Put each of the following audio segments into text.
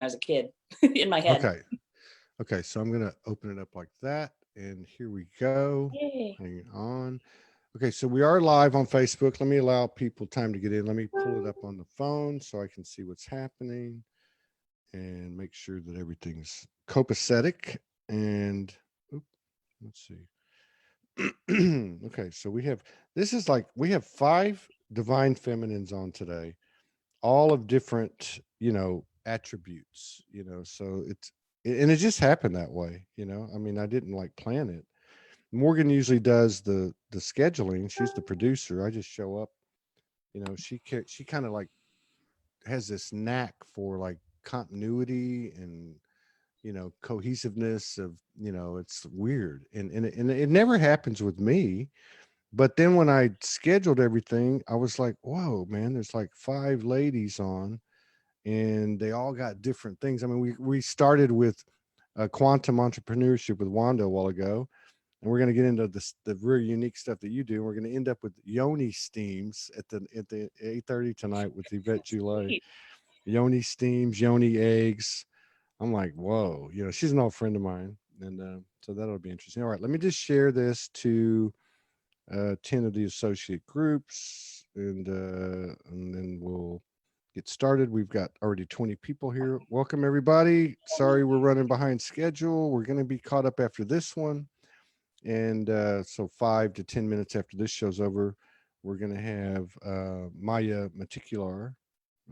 I was a kid in my head. Okay. Okay. So I'm going to open it up like that. And here we go. Yay. Hang on. Okay. So we are live on Facebook. Let me allow people time to get in. Let me pull it up on the phone so I can see what's happening and make sure that everything's copacetic. And oop, let's see. Okay. So this is like, we have 5 divine feminines on today, all of different, attributes, so and it just happened that way, I mean, I didn't like plan it. Morgan usually does the scheduling. She's the producer. I just show up. She kind of like has this knack for like continuity and cohesiveness of, it's weird, and it never happens with me. But then when I scheduled everything, I was like, whoa, man, there's like 5 ladies on, and they all got different things. I mean, we started with quantum entrepreneurship with Wanda a while ago, and we're going to get into the very unique stuff that you do. And we're going to end up with yoni steams at the 8:30 tonight with Yvette Goulet. Sweet. Yoni steams, yoni eggs. I'm like, whoa, she's an old friend of mine, and so that'll be interesting. All right, let me just share this to 10 of the associate groups, and then we'll get started. We've got already 20 people here. Welcome, everybody. Sorry, we're running behind schedule. We're going to be caught up after this one. And so 5 to 10 minutes after this show's over, we're going to have Maya Maticular.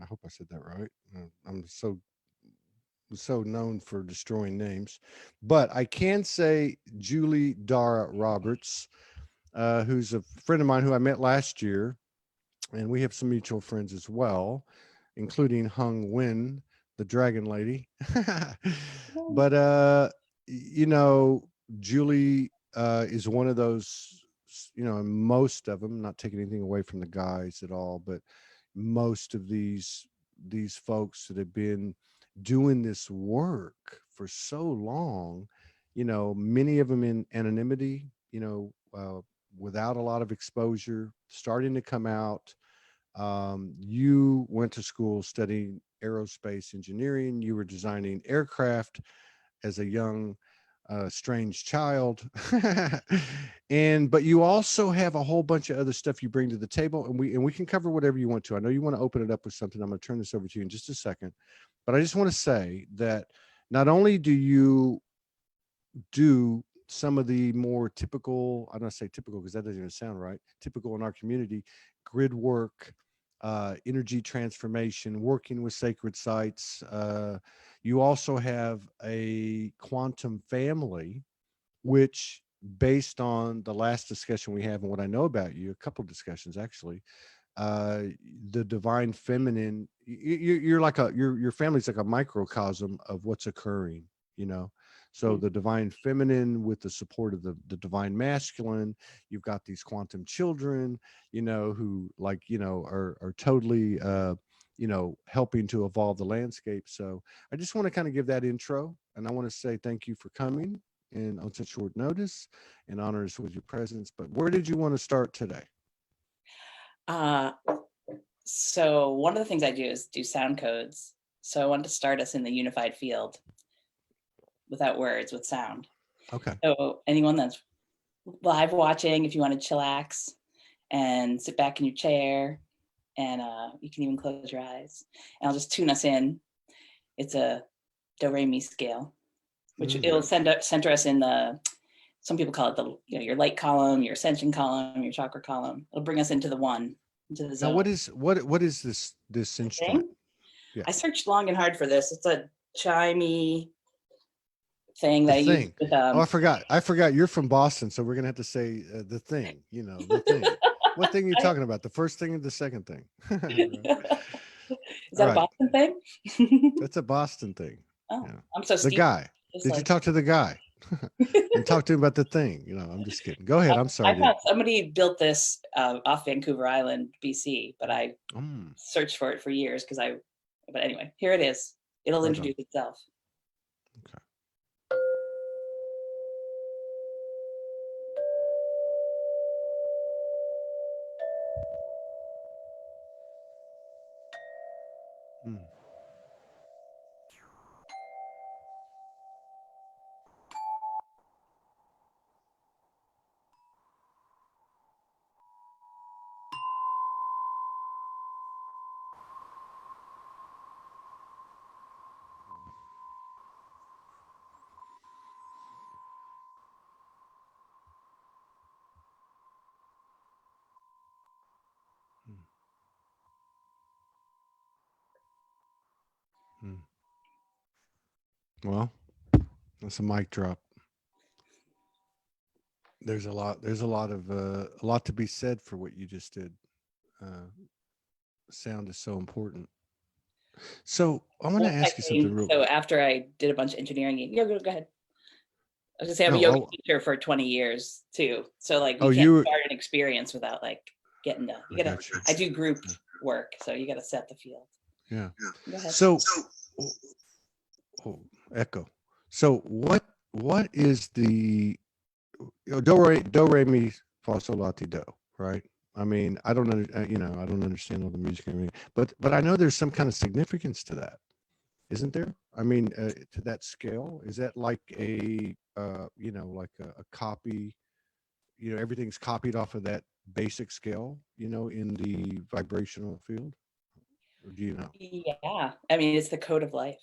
I hope I said that right. I'm so known for destroying names, but I can say Julie Dhara Roberts, who's a friend of mine who I met last year, and we have some mutual friends as well, including Hung Wen, the dragon lady. But Julie is one of those, and most of them, not taking anything away from the guys at all, but most of these folks that have been doing this work for so long, many of them in anonymity, without a lot of exposure, starting to come out. You went to school studying aerospace engineering. You were designing aircraft as a young, strange child. But you also have a whole bunch of other stuff you bring to the table, and we can cover whatever you want to. I know you want to open it up with something. I'm going to turn this over to you in just a second, but I just want to say that not only do you do some of the more typical, I don't say typical because that doesn't even sound right, typical in our community, grid work, energy transformation, working with sacred sites. You also have a quantum family, which, based on the last discussion we have and what I know about you, a couple of discussions actually, uh the divine feminine, you're like your family's like a microcosm of what's occurring, you know so Mm. the divine feminine with the support of the divine masculine. You've got these quantum children, who, like, are totally helping to evolve the landscape. So I just want to kind of give that intro, and I want to say thank you for coming and on such short notice, and honor us with your presence. But where did you want to start today? Uh, so one of the things I do is do sound codes. So I wanted to start us in the unified field without words, with sound. Okay. So anyone that's live watching, if you want to chillax and sit back in your chair, and you can even close your eyes, and I'll just tune us in. It's a do re mi scale, which it'll center us in the. Some people call it the your light column, your ascension column, your chakra column. It'll bring us into the one, into the Now, zone. what is this The instrument? thing. Yeah, I searched long and hard for this. It's a chimey thing the that I use thing. with Oh, I forgot. You're from Boston, so we're gonna have to say the thing. The thing. What thing are you I, talking about? The first thing or the second thing? is All that a right, Boston thing? that's a Boston thing. Oh, Yeah, I'm so the steep. guy. Just Did you like talk to the guy and talk to him about the thing? I'm just kidding. Go ahead. I'm I sorry to. found somebody built this off Vancouver Island, BC, but I Mm, searched for it for years because I. But anyway, here it is. It'll right on. introduce itself. Okay. Mm. Hmm. Well, that's a mic drop. There's a lot. There's a lot to be said for what you just did. Uh, Sound is so important. So I want to ask you something real. So after I did a bunch of engineering, yeah, go ahead. I was gonna say I'm a No. yoga teacher for 20 years too. So like Oh, you can't you. start an experience without like getting to, I you gotta, got you. I do group work, so you gotta set the field. Yeah. Go ahead. So, oh, oh, echo. So what is the do re mi fa sol la ti do, right? I mean, I don't I don't understand all the music and everything, but I know there's some kind of significance to that, isn't there? I mean, to that scale, is that like a like a copy? Everything's copied off of that basic scale, in the vibrational field, or do you know? Yeah, I mean, it's the code of life.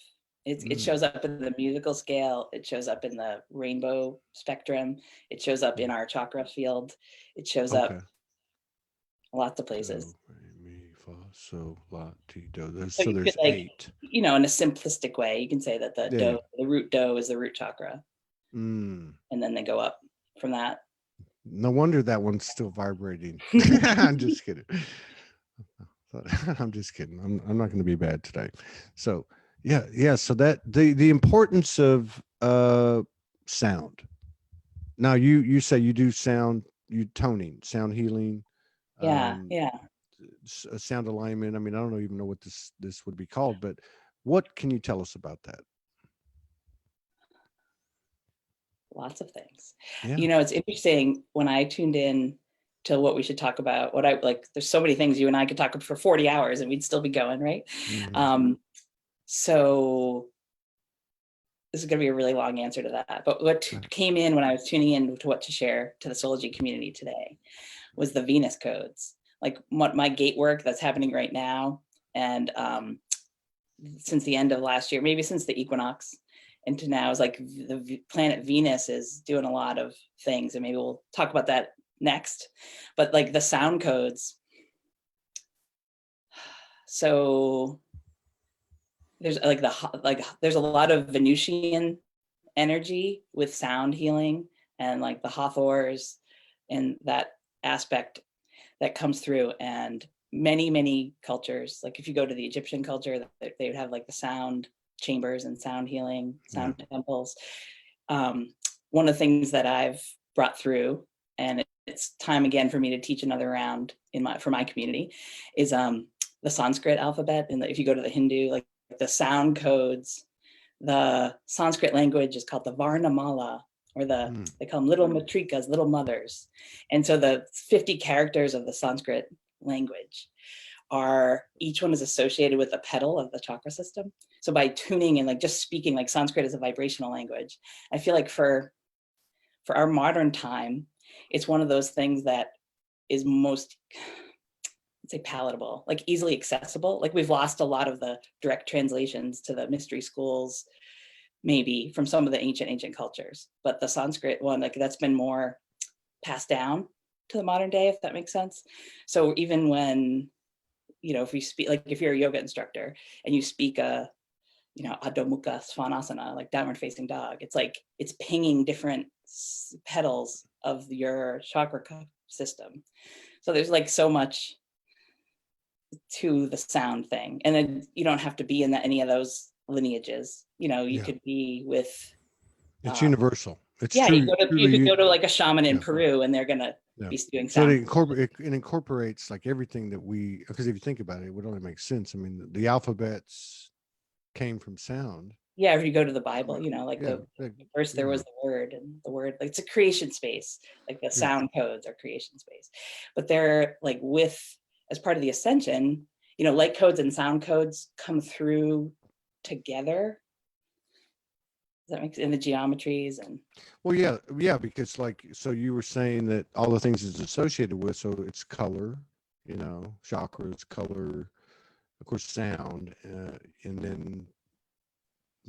It Mm, shows up in the musical scale. It shows up in the rainbow spectrum. It shows up mm. in our chakra field. It shows Okay. up lots of Do places. re mi fa sol la ti do. So So you could there's like, eight. in a simplistic way, you can say that Yeah. the root do is the root chakra, Mm. and then they go up from that. No wonder that one's still vibrating. I'm just kidding. I'm just kidding. I'm not going to be bad today. So yeah. So that the importance of sound. Now you say you do sound, you toning, sound healing, Yeah, um, yeah, sound alignment. I mean, I don't even know what this would be called, but what can you tell us about that? lots of things. Yeah. It's interesting when I tuned in to what we should talk about. What I like, there's so many things you and I could talk about for 40 hours, and we'd still be going, right? Hmm. So this is going to be a really long answer to that. But what came in when I was tuning in to what to share to the Soulogy community today was the Venus codes, like what my gate work that's happening right now. And since the end of last year, maybe since the equinox into now, is like the planet Venus is doing a lot of things. And maybe we'll talk about that next. But like the sound codes. So there's there's a lot of Venusian energy with sound healing, and like the Hathors and that aspect that comes through. And many cultures, like if you go to the Egyptian culture, they would have like the sound chambers and sound healing, Yeah. sound temples. One of the things that I've brought through, and it's time again for me to teach another round for my community, is the Sanskrit alphabet. And if you go to the Hindu, like the sound codes, the Sanskrit language is called the Varnamala, or Mm. they call them little matrikas, little mothers. And so the 50 characters of the Sanskrit language are, each one is associated with a petal of the chakra system. So by tuning and like just speaking, like Sanskrit is a vibrational language, I feel like for our modern time, it's one of those things that is most, let's say, palatable, like easily accessible. Like we've lost a lot of the direct translations to the mystery schools, maybe from some of the ancient cultures, but the Sanskrit one, like that's been more passed down to the modern day, if that makes sense. So even when, if you speak, like if you're a yoga instructor and you speak Adho Mukha Svanasana, like downward facing dog, it's like it's pinging different petals of your chakra system. So there's like so much to the sound thing, and then you don't have to be in any of those lineages. You Yeah. could be with It's universal. It's yeah, true. you could Truly. go to like a shaman in Yeah. Peru, and they're gonna Yeah. be doing So sound. it incorporates like everything that because if you think about it, it would only make sense. I mean, the alphabets came from sound. Yeah, if you go to the Bible, like Yeah. first there Yeah. was the word, and the word, like it's a creation space, like the Yeah. sound codes are creation space. But they're like as part of the ascension, light codes and sound codes come through together. Does that make sense? In the geometries and Well, yeah, because so you were saying that all the things it's associated with, so it's color, chakras, color, of course, sound, and then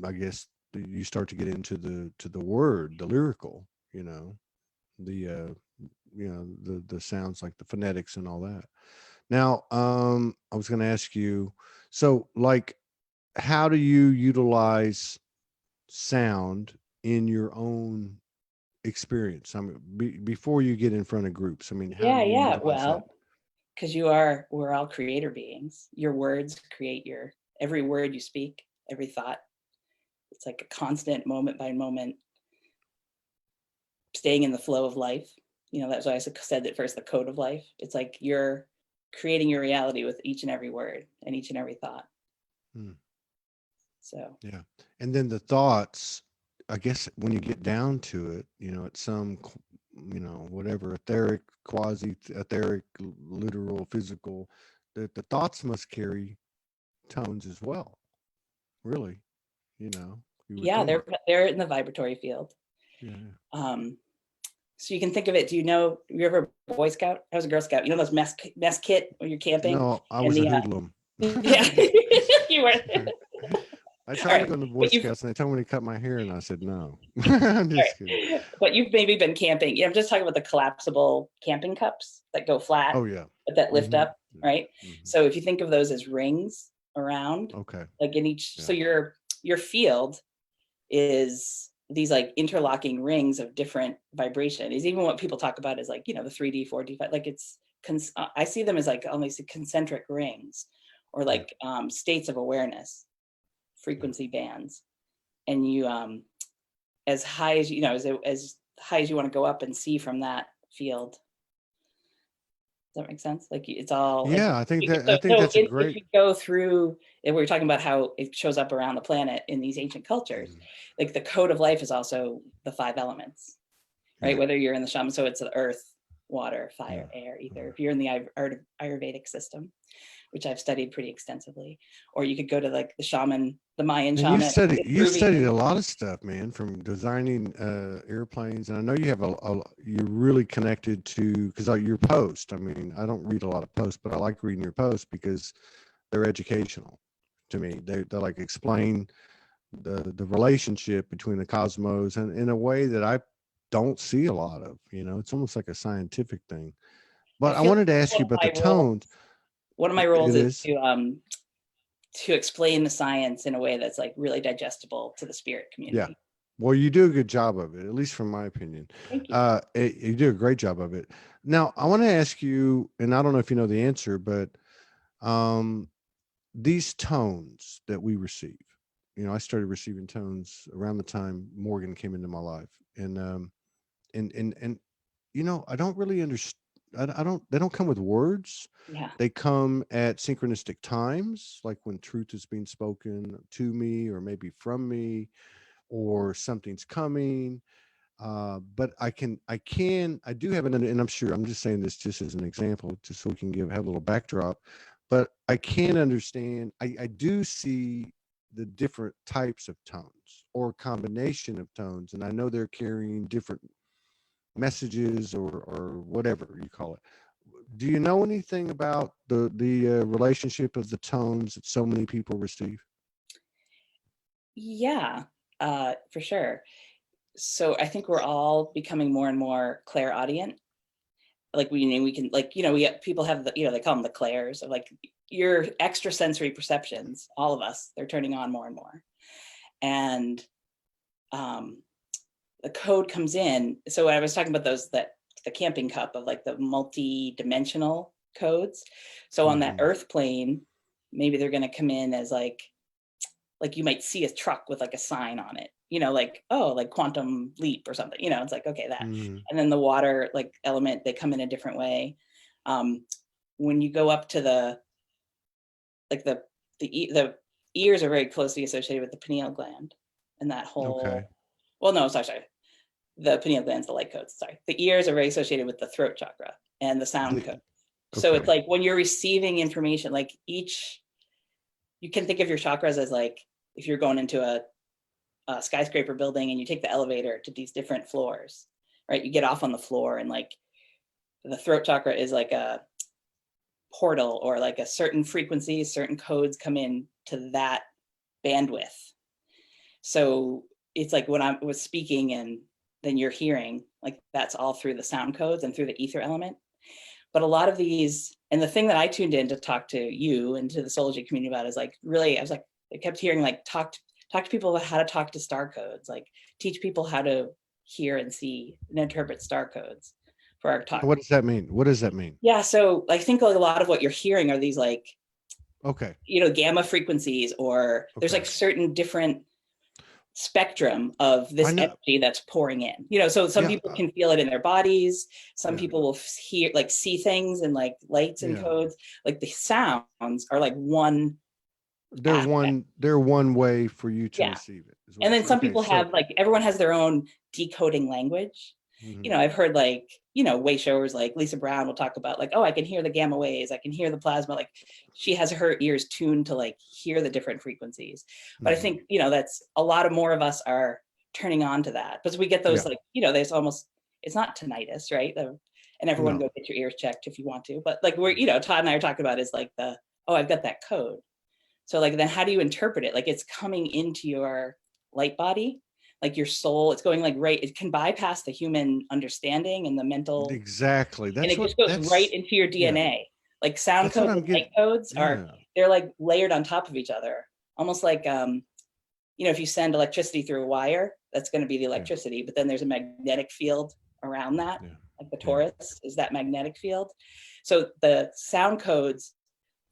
I guess you start to get into the word, the lyrical, the the sounds, like the phonetics and all that. Now, I was going to ask you, so like how do you utilize sound in your own experience? I mean, before you get in front of groups, I mean, how do Yeah, you yeah. utilize that? Well, because we're all creator beings. Your words create every word you speak, every thought. It's like a constant moment by moment, staying in the flow of life. That's why I said at first, the code of life. It's like you're creating your reality with each and every word and each and every thought. Hmm. So Yeah. And then the thoughts, I guess when you get down to it, at some, whatever, etheric, quasi etheric, literal, physical, the thoughts must carry tones as well. Really, you would yeah, think. they're in the vibratory field. Yeah. Um, so you can think of it. You ever a Boy Scout? I was a Girl Scout. You know those mess kit when you're camping No, I and was a the hoodlum. yeah, you were. I All tried to right, go to the Boy but you've Scouts and they told me to cut my hair and I said no. I'm all just kidding. right. But you've maybe been camping. Yeah, I'm just talking about the collapsible camping cups that go flat, Oh yeah. but that lift Hmm. up, right? So if you think of those as rings around, Okay. like in each, so Yeah. your field is these like interlocking rings of different vibration. Is even what people talk about is like, the 3D, 4D, like I see them as like almost concentric rings or Yeah. like states of awareness, Yeah. frequency bands. And you, as high as, as high as you want to go up and see from that field. Does that make sense? Like it's all like, Yeah, I so, think that's a if great. you go through, and we were talking about how it shows up around the planet in these ancient cultures, Mhm. like the code of life is also the 5 elements, right? Yeah. Whether you're in the shaman, so it's the earth, water, Yeah. fire, air, ether. Yeah. If you're in the Ayurvedic system, which I've studied pretty extensively, or you could go to like the shaman, the Mayan And you shaman, studied the you studied Peruvian. a lot of stuff, man, from designing airplanes, and I know you have you're really connected to because your post. I mean, I don't read a lot of posts, but I like reading your posts because they're educational to me. They like explain the relationship between the cosmos and in a way that I don't see a lot of. It's almost like a scientific thing. I But I feel wanted to like ask you about the tones. one of my It roles is is. to explain the science in a way that's like really digestible to the spirit Yeah. community. Well, you do a good job of it, at least from my opinion. Thank you. You do a great job of it. Now, I want to ask you, and I don't know if you know the answer, but um, these tones that we receive, I started receiving tones around the time Morgan came into my life, and I don't really understand. I don't. They don't come with words. Yeah. They come at synchronistic times, like when truth is being spoken to me, or maybe from me, or something's coming. But I do have and I'm sure I'm just saying this just as an example, just so we can have a little backdrop. But I can understand. I do see the different types of tones or combination of tones, and I know they're carrying different messages or whatever you call it. Do you know anything about the relationship of the tones that so many people receive? Yeah, for sure. So I think we're all becoming more and more clairaudient. Like we can like, people have they call them the clairs of like your extrasensory perceptions, all of us, they're turning on more and more. And um, the code comes in. So when I was talking about the camping cup of like the multi-dimensional codes. So on that Mm-hmm. earth plane, maybe they're going to come in as like you might see a truck with like a sign on it, like, oh, like quantum leap or something, it's like, okay, that. Mm-hmm. And then the water like element, they come in a different way. Um, when you go up to the, like the ears are very closely associated with the pineal gland and that Okay. whole, well, no, sorry. The pineal gland's the light codes, sorry. The ears are very associated with the throat chakra and the sound The, code. So it's okay. like when you're receiving information, like you can think of your chakras as like, if you're going into a skyscraper building and you take the elevator to these different floors, right? You get off on the floor and like the throat chakra is like a portal or like a certain frequency, certain codes come in to that bandwidth. So it's like when I was speaking and then you're hearing, like that's all through the sound codes and through the ether element. But a lot of these, and the thing that I tuned in to talk to you and to the Soulogy community about is like, really, I was like, I kept hearing like talk to people about how to talk to star codes, like teach people how to hear and see and interpret star codes for our talk. What does that mean? What does that mean? Yeah, so I think like a lot of what you're hearing are these like, Okay. gamma frequencies, or there's Okay. like certain different spectrum of I this know. energy that's pouring in. So some Yeah. people can feel it in their bodies. Some Yeah. people will hear, like see things and like lights and Yeah. codes. Like the sounds are like one They're aspect. one way for you to Yeah. receive it. Is what And you're then saying. some Okay. people So. have like, everyone has their own decoding language. Mhm. I've heard like, way showers like Lisa Brown will talk about like, oh, I can hear the gamma waves, I can hear the plasma. Like she has her ears tuned to like hear the different frequencies. But I Mhm. think, that's a lot of more of us are turning on to that, because we get those Yeah. like, there's almost, it's not tinnitus, right? And everyone No. go get your ears checked if you want to. But like we're, Todd and I are talking about is like oh, I've got that code. So like, then how do you interpret it? Like it's coming into your light body, like your soul, it's going like right, it can bypass the human understanding and the mental, Exactly. and That's it what. just goes right That's. into your Yeah. DNA. Like sound That's what codes I'm and light getting. codes Yeah. they're like layered on top of each other. Almost like, if you send electricity through a wire, that's going to be the Yeah. electricity, but then there's a magnetic field around that. Yeah. Like the Yeah. torus is that magnetic field. So the sound codes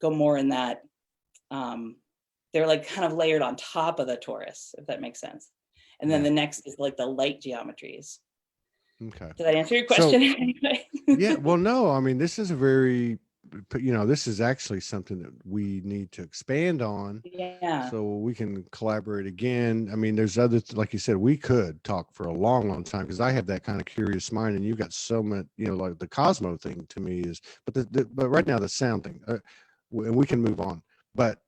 go more in that, they're like kind of layered on top of the torus, if that makes sense. And then Yeah. the next is like the light geometries. Okay. Did that answer your So. question? Anyway? Yeah. Well, no. I mean, this is a very. This is actually something that we need to expand on, Yeah. so we can collaborate again. I mean, there's like you said, we could talk for a long, long time, because I have that kind of curious mind, and you've got so much, like the Cosmo thing to me is, but right now the sound thing, and we can move on. But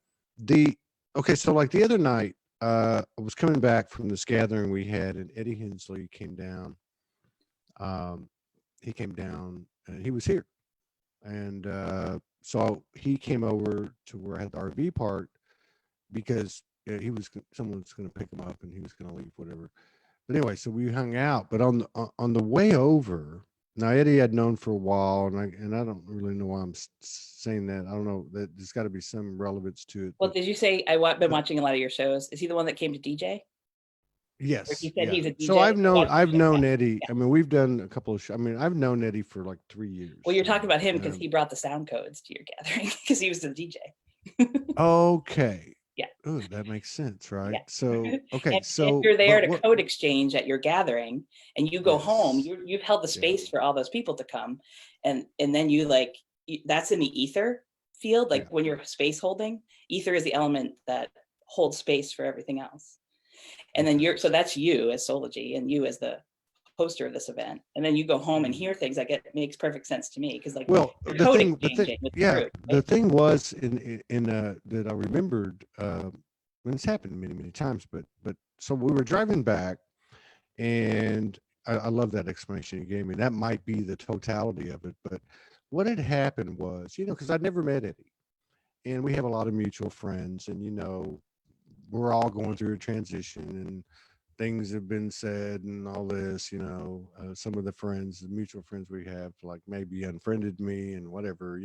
okay, so like the other night, I was coming back from this gathering we had, and Eddie Hensley came down. Um, he came down, and he was here, and so he came over to where I had the RV park, because someone's going to pick him up, and he was going to leave, whatever. But anyway, so we hung out. But on the way over, now Eddie I'd known for a while, and I don't really know why I'm saying that. I don't know, that there's got to be some relevance to it. Well, But did you say been watching a lot of your shows? Is he the one that came to DJ? Or yes, he said yeah. he's a So DJ? I've known Eddie. Yeah. I mean, we've done a couple of I mean, I've known Eddie for like 3 years. Well, you're talking about him because Um, he brought the sound codes to your gathering because he was the DJ. okay. Yeah. Oh, that makes sense, right? Yeah. So okay, And if so you're there but to what? code exchange at your gathering and you go home, Yes. you've held the Yeah. space for all those people to come. And then you like, that's in the ether field. Like Yeah. when you're space holding, ether is the element that holds space for everything else. And then Okay. so that's you as Soulogy and you as the poster of this event. And then you go home and Mhm. hear things like, it makes perfect sense to me. Because like Well, you're code exchanging with the yeah, group, the right? thing was in that I remembered, when it's happened many, many times, but so we were driving back, and I love that explanation you gave me. That might be the totality of it, but what had happened was, because I'd never met Eddie, and we have a lot of mutual friends, and we're all going through a transition, and things have been said and all this, some of the mutual friends we have, like maybe unfriended me and whatever,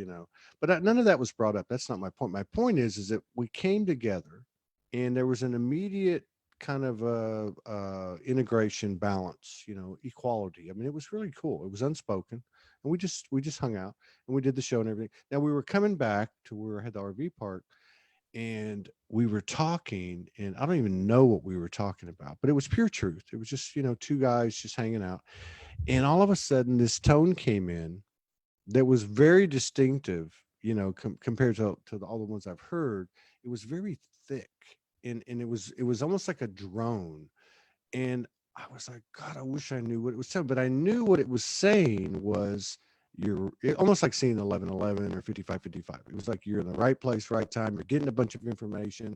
but none of that was brought up. That's not my point. My point is that we came together, and there was an immediate kind of integration, balance, equality. I mean, it was really cool. It was unspoken, and we just hung out, and we did the show and everything. Now we were coming back to where I had the RV park, and we were talking, and I don't even know what we were talking about, but it was pure truth. It was just, two guys just hanging out. And all of a sudden this tone came in that was very distinctive, compared to all the ones I've heard. It was very thick, and it was almost like a drone. And I was like, God, I wish I knew what it was saying, but I knew what it was saying was, almost like seeing 1111 or 5555. It was like you're in the right place, right time. You're getting a bunch of information,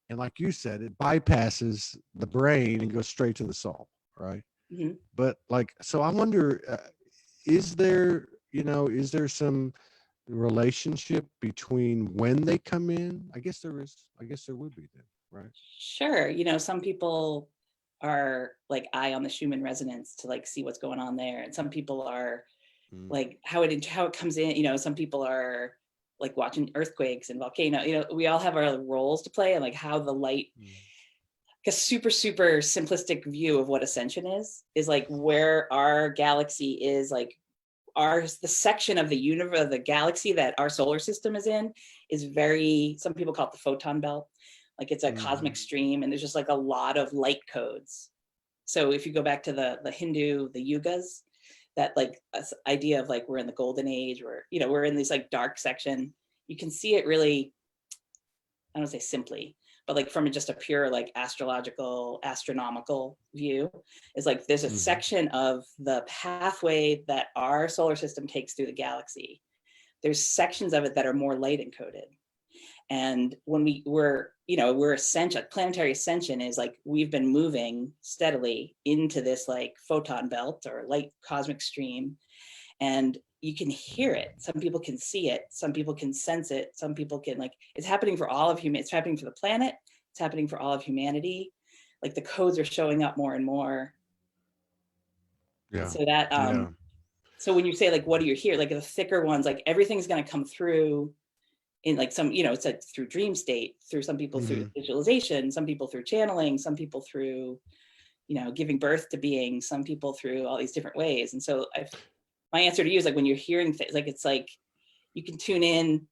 and like you said, it bypasses the brain and goes straight to the soul, right? Mhm. But like, so I wonder, is there some relationship between when they come in? I guess there is. I guess there would be then, right? Sure. Some people are like eye on the Schumann resonance to like see what's going on there. And some people are Mm. like how it comes in, some people are like watching earthquakes and volcano, we all have our roles to play, and like how the light, a super, super simplistic view of what ascension is like where our galaxy is, like the section of the universe, of the galaxy that our solar system is in, is very, some people call it the photon belt. Like it's a cosmic stream, and there's just like a lot of light codes. So if you go back to the Hindu, the yugas, that like idea of like we're in the golden age, or we're in this like dark section, you can see it really, I don't say simply, but like from just a pure like astronomical view, is like there's a section of the pathway that our solar system takes through the galaxy. There's sections of it that are more light encoded. And when we're ascension, planetary ascension is like we've been moving steadily into this like photon belt or light cosmic stream, and you can hear it. Some people can see it. Some people can sense it. Some people can, like, it's happening for all of humanity. It's happening for the planet. It's happening for all of humanity. Like the codes are showing up more and more. Yeah. So that, so when you say like, what do you hear? Like the thicker ones, like everything's going to come through in like some, it's like through dream state, through some people through visualization, some people through channeling, some people through, giving birth to beings, some people through all these different ways. And so my answer to you is like, when you're hearing things, like, it's like, you can tune in,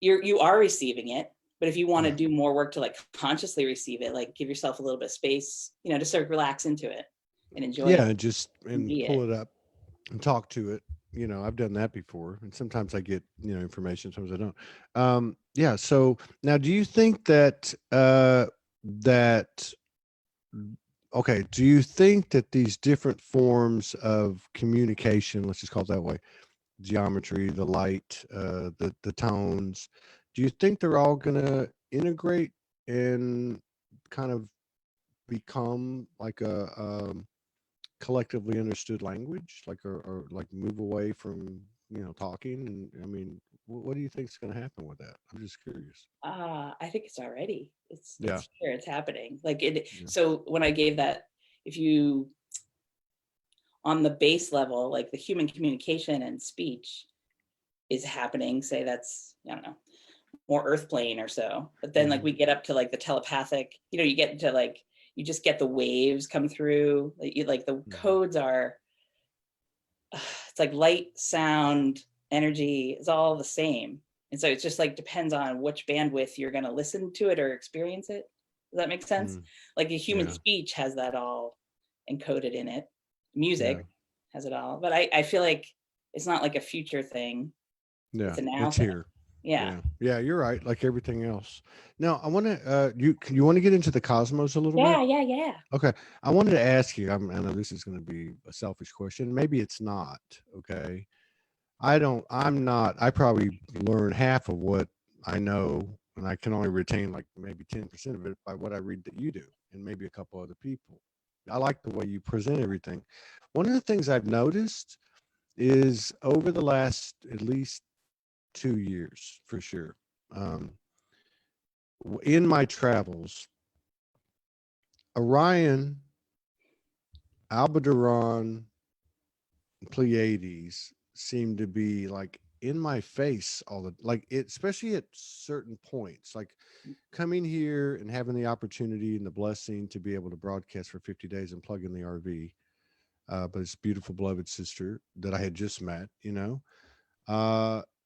you are receiving it, but if you want to do more work to like consciously receive it, like give yourself a little bit of space, just sort of relax into it and enjoy it. And pull it up and talk to it. I've done that before, and sometimes I get information, sometimes I don't. So now, do you think that do you think that these different forms of communication, let's just call it that way, geometry, the light, the tones, do you think they're all going to integrate and kind of become like a collectively understood language, like, or like move away from talking? And I mean, what do you think is going to happen with that? I'm just curious. I think it's already, it's Yeah. here, it's happening. Like so when I gave that, if you, on the base level, like the human communication and speech is happening, say that's, I don't know, more earth plane or so. But then like we get up to like the telepathic, you get into like, you just get the waves come through, like the codes are, it's like light, sound, energy is all the same. And so it's just like depends on which bandwidth you're going to listen to it or experience it. Does that make sense? Like a human speech has that all encoded in it. Music has it all. But I feel like it's not like a future thing. Yeah, It's a now it's thing. here. Yeah. Yeah, you're right. Like everything else. Now, I want to. You want to get into the cosmos a little bit? Yeah. Okay. I wanted to ask you. I know this is going to be a selfish question. Maybe it's not. Okay. I'm not. I probably learn half of what I know, and I can only retain like maybe 10% of it by what I read that you do, and maybe a couple other people. I like the way you present everything. One of the things I've noticed is over the last at least 2 years, for sure, um, in my travels, Orion, Aldebaran, Pleiades seem to be like in my face all the, like, it, especially at certain points, like coming here and having the opportunity and the blessing to be able to broadcast for 50 days and plug in the RV. But it's beautiful, beloved sister that I had just met,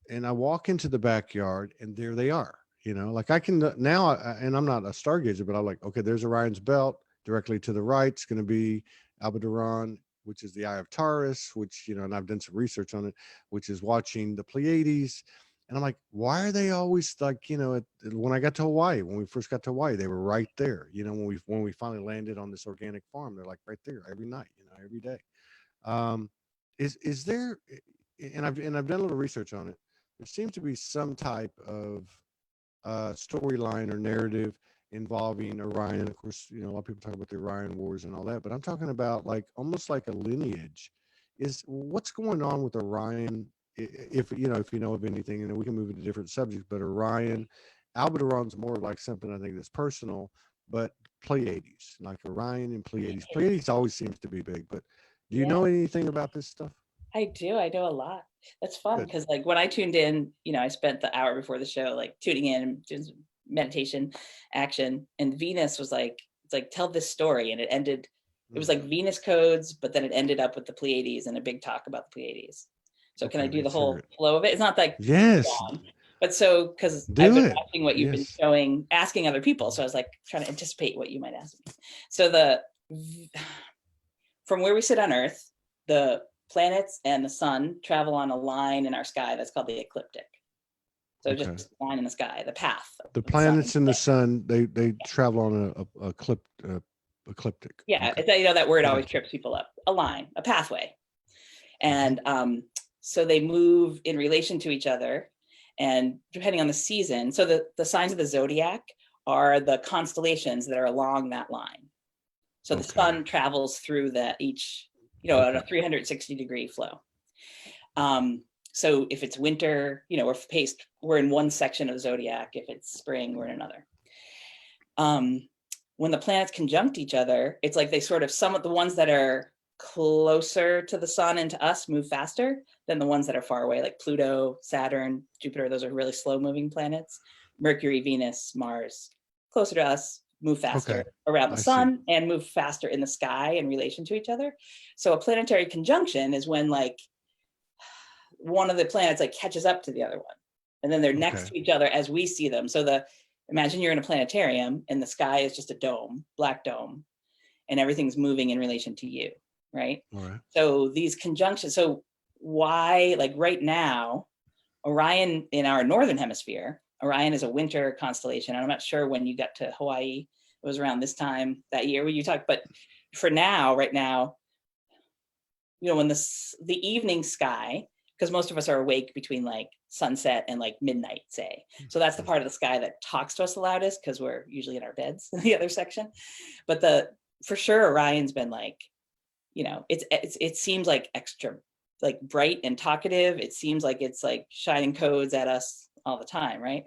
and I walk into the backyard and there they are, like I can now, and I'm not a stargazer, but I'm like, okay, there's Orion's belt. Directly to the right it's going to be Aldebaran, which is the Eye of Taurus, which, and I've done some research on it, which is watching the Pleiades. And I'm like, why are they always like, when I got to Hawaii, when we first got to Hawaii, they were right there. When we finally landed on this organic farm, they're like right there every night, every day. Is there, and I've done a little research on it. There seems to be some type of storyline or narrative involving Orion. Of course, a lot of people talk about the Orion Wars and all that, but I'm talking about like almost like a lineage. Is what's going on with Orion? If you know of anything, and we can move into different subjects. But Orion, Aldebaran's more like something I think that's personal, but Pleiades, like Orion and Pleiades. Pleiades always seems to be big, but do you Yeah. know anything about this stuff? I do a lot. That's fun Good. because like when I tuned in, I spent the hour before the show like tuning in and doing some meditation action, and Venus was like, it's like tell this story, and it ended. It was like Venus codes, but then it ended up with the Pleiades and a big talk about the Pleiades. So can I Okay, do the let's hear whole it. flow of it? It's not like Yes, long, but so because I've do been it. watching what you've been Yes. showing, asking other people, so I was like trying to anticipate what you might ask me. So from where we sit on Earth, the planets and the sun travel on a line in our sky that's called the ecliptic. So Okay. just a line in the sky, the path The of the sun. planets and the sun, they travel on a ecliptic. Yeah, Okay. it's, that word I always got you. trips people up. A line, a pathway. And so they move in relation to each other, and depending on the season. So the signs of the zodiac are the constellations that are along that line. So the sun travels through that each, at a 360-degree flow. So if it's winter, we're in one section of the zodiac. If it's spring, we're in another. When the planets conjunct each other, it's like they sort of, some of the ones that are closer to the sun and to us move faster than the ones that are far away, like Pluto, Saturn, Jupiter. Those are really slow moving planets. Mercury, Venus, Mars, closer to us, move faster around the sun and move faster in the sky in relation to each other. So a planetary conjunction is when like one of the planets like catches up to the other one, and then they're next to each other as we see them. So imagine you're in a planetarium and the sky is just a dome, black dome, and everything's moving in relation to you, right? All right. So these conjunctions, so why, like right now, Orion in our northern hemisphere, Orion is a winter constellation. I'm not sure when you got to Hawaii. It was around this time that year when you talked, but for now, right now, when the evening sky, because most of us are awake between like sunset and like midnight, say. So that's the part of the sky that talks to us the loudest because we're usually in our beds in the other section. But for sure, Orion's been like, it seems like extra like bright and talkative. It seems like it's like shining codes at us all the time, right?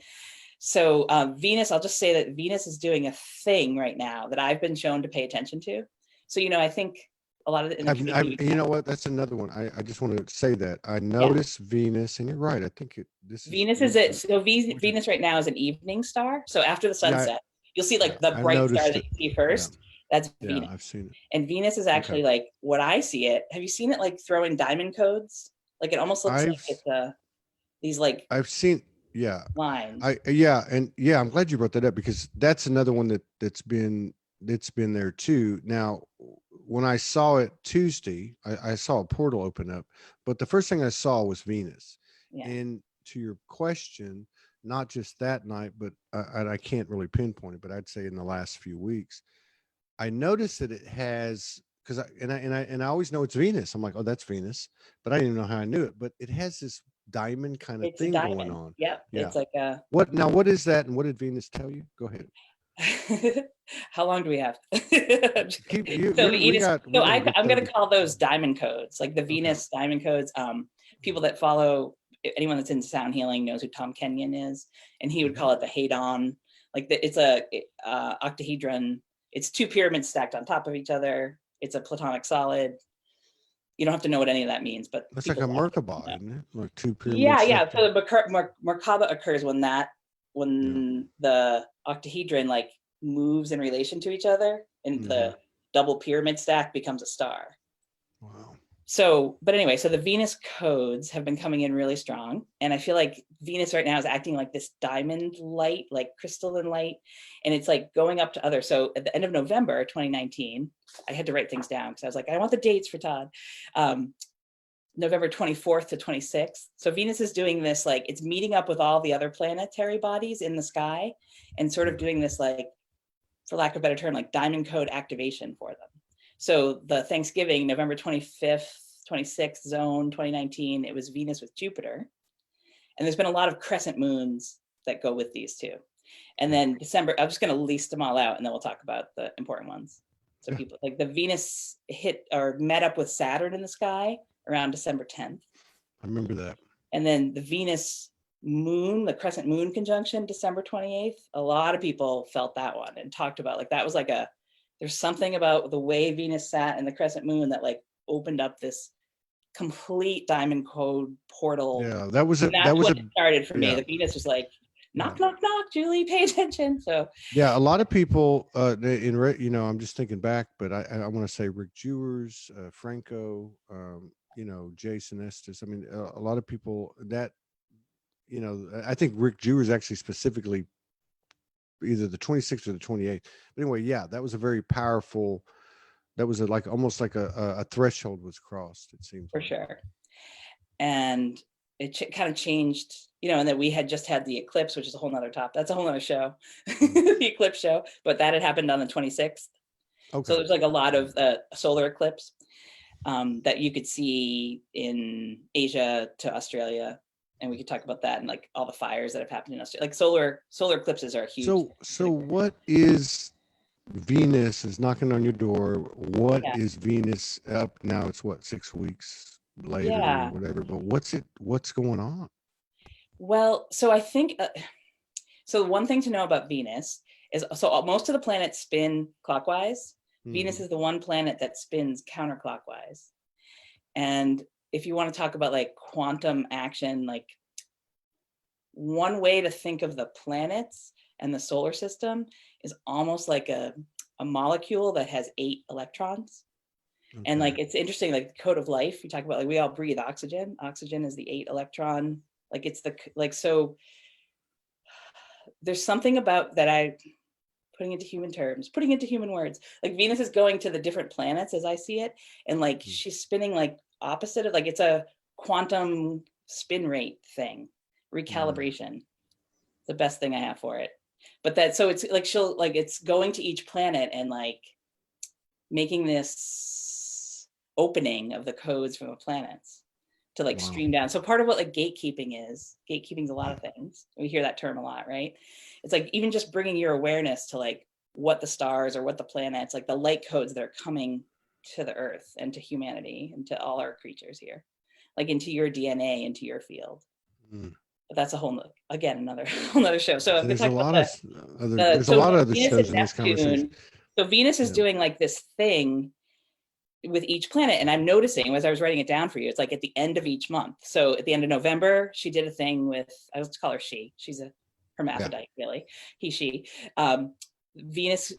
So Venus, I'll just say that Venus is doing a thing right now that I've been shown to pay attention to. So, I think a lot of the, in the community, you know what? That's another one. I just want to say that I noticed Venus, and you're right. I think Venus is it. So Venus right now is an evening star. So after the sunset, you'll see like the bright star that you see first. That's Venus. Yeah, I've seen it. And Venus is actually like what I see it. Have you seen it like throwing diamond codes? Like it almost looks like it's these like I've seen lines. I'm glad you brought that up because that's another one that's been there too. Now, when I saw it Tuesday, I saw a portal open up, but the first thing I saw was Venus. Yeah. And to your question, not just that night, but I can't really pinpoint it, but I'd say in the last few weeks, I noticed that it has, because I always know it's Venus. I'm like, oh, that's Venus, but I didn't even know how I knew it. But it has this diamond kind of thing going on. Yep. Yeah. It's like a what is that, and what did Venus tell you? Go ahead. How long do we have? I'm going to call those diamond codes, like the Venus diamond codes. People that follow, anyone that's in sound healing knows who Tom Kenyon is, and he would call it the Hadon. Like it's a octahedron. It's two pyramids stacked on top of each other. It's a platonic solid. You don't have to know what any of that means, but it's like a Merkaba, isn't it? Like two pyramids. Yeah. So the Merkaba occurs when the octahedron like moves in relation to each other, and the double pyramid stack becomes a star. Wow. So, but anyway, so the Venus codes have been coming in really strong. And I feel like Venus right now is acting like this diamond light, like crystalline light. And it's like going up to others. So at the end of November, 2019, I had to write things down because I was like, I want the dates for Todd. November 24th to 26th. So Venus is doing this, like it's meeting up with all the other planetary bodies in the sky and sort of doing this, like, for lack of a better term, like diamond code activation for them. So the Thanksgiving, November 25th, 26th zone, 2019, it was Venus with Jupiter. And there's been a lot of crescent moons that go with these two. And then December, I'm just going to list them all out and then we'll talk about the important ones. So people like the Venus hit or met up with Saturn in the sky around December 10th. I remember that. And then the Venus moon, the crescent moon conjunction, December 28th. A lot of people felt that one and talked about like, that was like there's something about the way Venus sat and the crescent moon that like opened up this complete diamond code portal. Yeah, that was And that's that was what a started for me. yeah. The Venus was like, Yeah. knock, knock, knock, Julie, pay attention. So Yeah, a lot of people you know, I'm just thinking back, but I want to say Rick Jewers, Franco, you know, Jason Estes. I mean, a lot of people that, you know, I think Rick Jewers actually specifically either the 26th or the 28th. But anyway, yeah, that was a very powerful, that was like almost like a threshold was crossed, it seems for like. sure. And it kind of changed, you know, and then we had just had the eclipse, which is a whole nother top. That's a whole nother show, the eclipse show, but that had happened on the 26th. Okay. So there's like a lot of solar eclipse that you could see in Asia to Australia. And we could talk about that and like all the fires that have happened in Australia. Like solar eclipses are a huge. So what is Venus is knocking on your door? What Yeah. is Venus up now? It's what, 6 weeks later or Yeah. whatever, but what's going on? Well, so I think, so one thing to know about Venus is, so most of the planets spin clockwise. Venus Mhm. is the one planet that spins counterclockwise. And if you want to talk about like quantum action, like one way to think of the planets and the solar system is almost like a molecule that has 8 electrons. And Okay. like, it's interesting, like the code of life, you talk about like, we all breathe oxygen. Oxygen is the 8 electron. Like it's the, like, so there's something about that putting into human terms, putting into human words, like Venus is going to the different planets as I see it. And like, Mm. she's spinning like opposite of, like, it's a quantum spin rate thing, recalibration, the best thing I have for it. But that, so it's like, she'll like, it's going to each planet and like making this opening of the codes from the planets to like Wow. stream down. So part of what like gatekeeping is a lot of things. We hear that term a lot, right? It's like even just bringing your awareness to like what the stars or what the planets, like the light codes that are coming to the earth and to humanity and to all our creatures here, like into your DNA, into your field. Mm. But that's a whole, again, another whole nother show. So I'm gonna There's a talk about lot of there's a so lot of other Venus shows and in this conversation. Neptune. So Venus is Yeah. doing like this thing with each planet, and I'm noticing as I was writing it down for you, it's like at the end of each month. So at the end of November, she did a thing with, I was to call her she. She's a hermaphrodite, really. He, she. Venus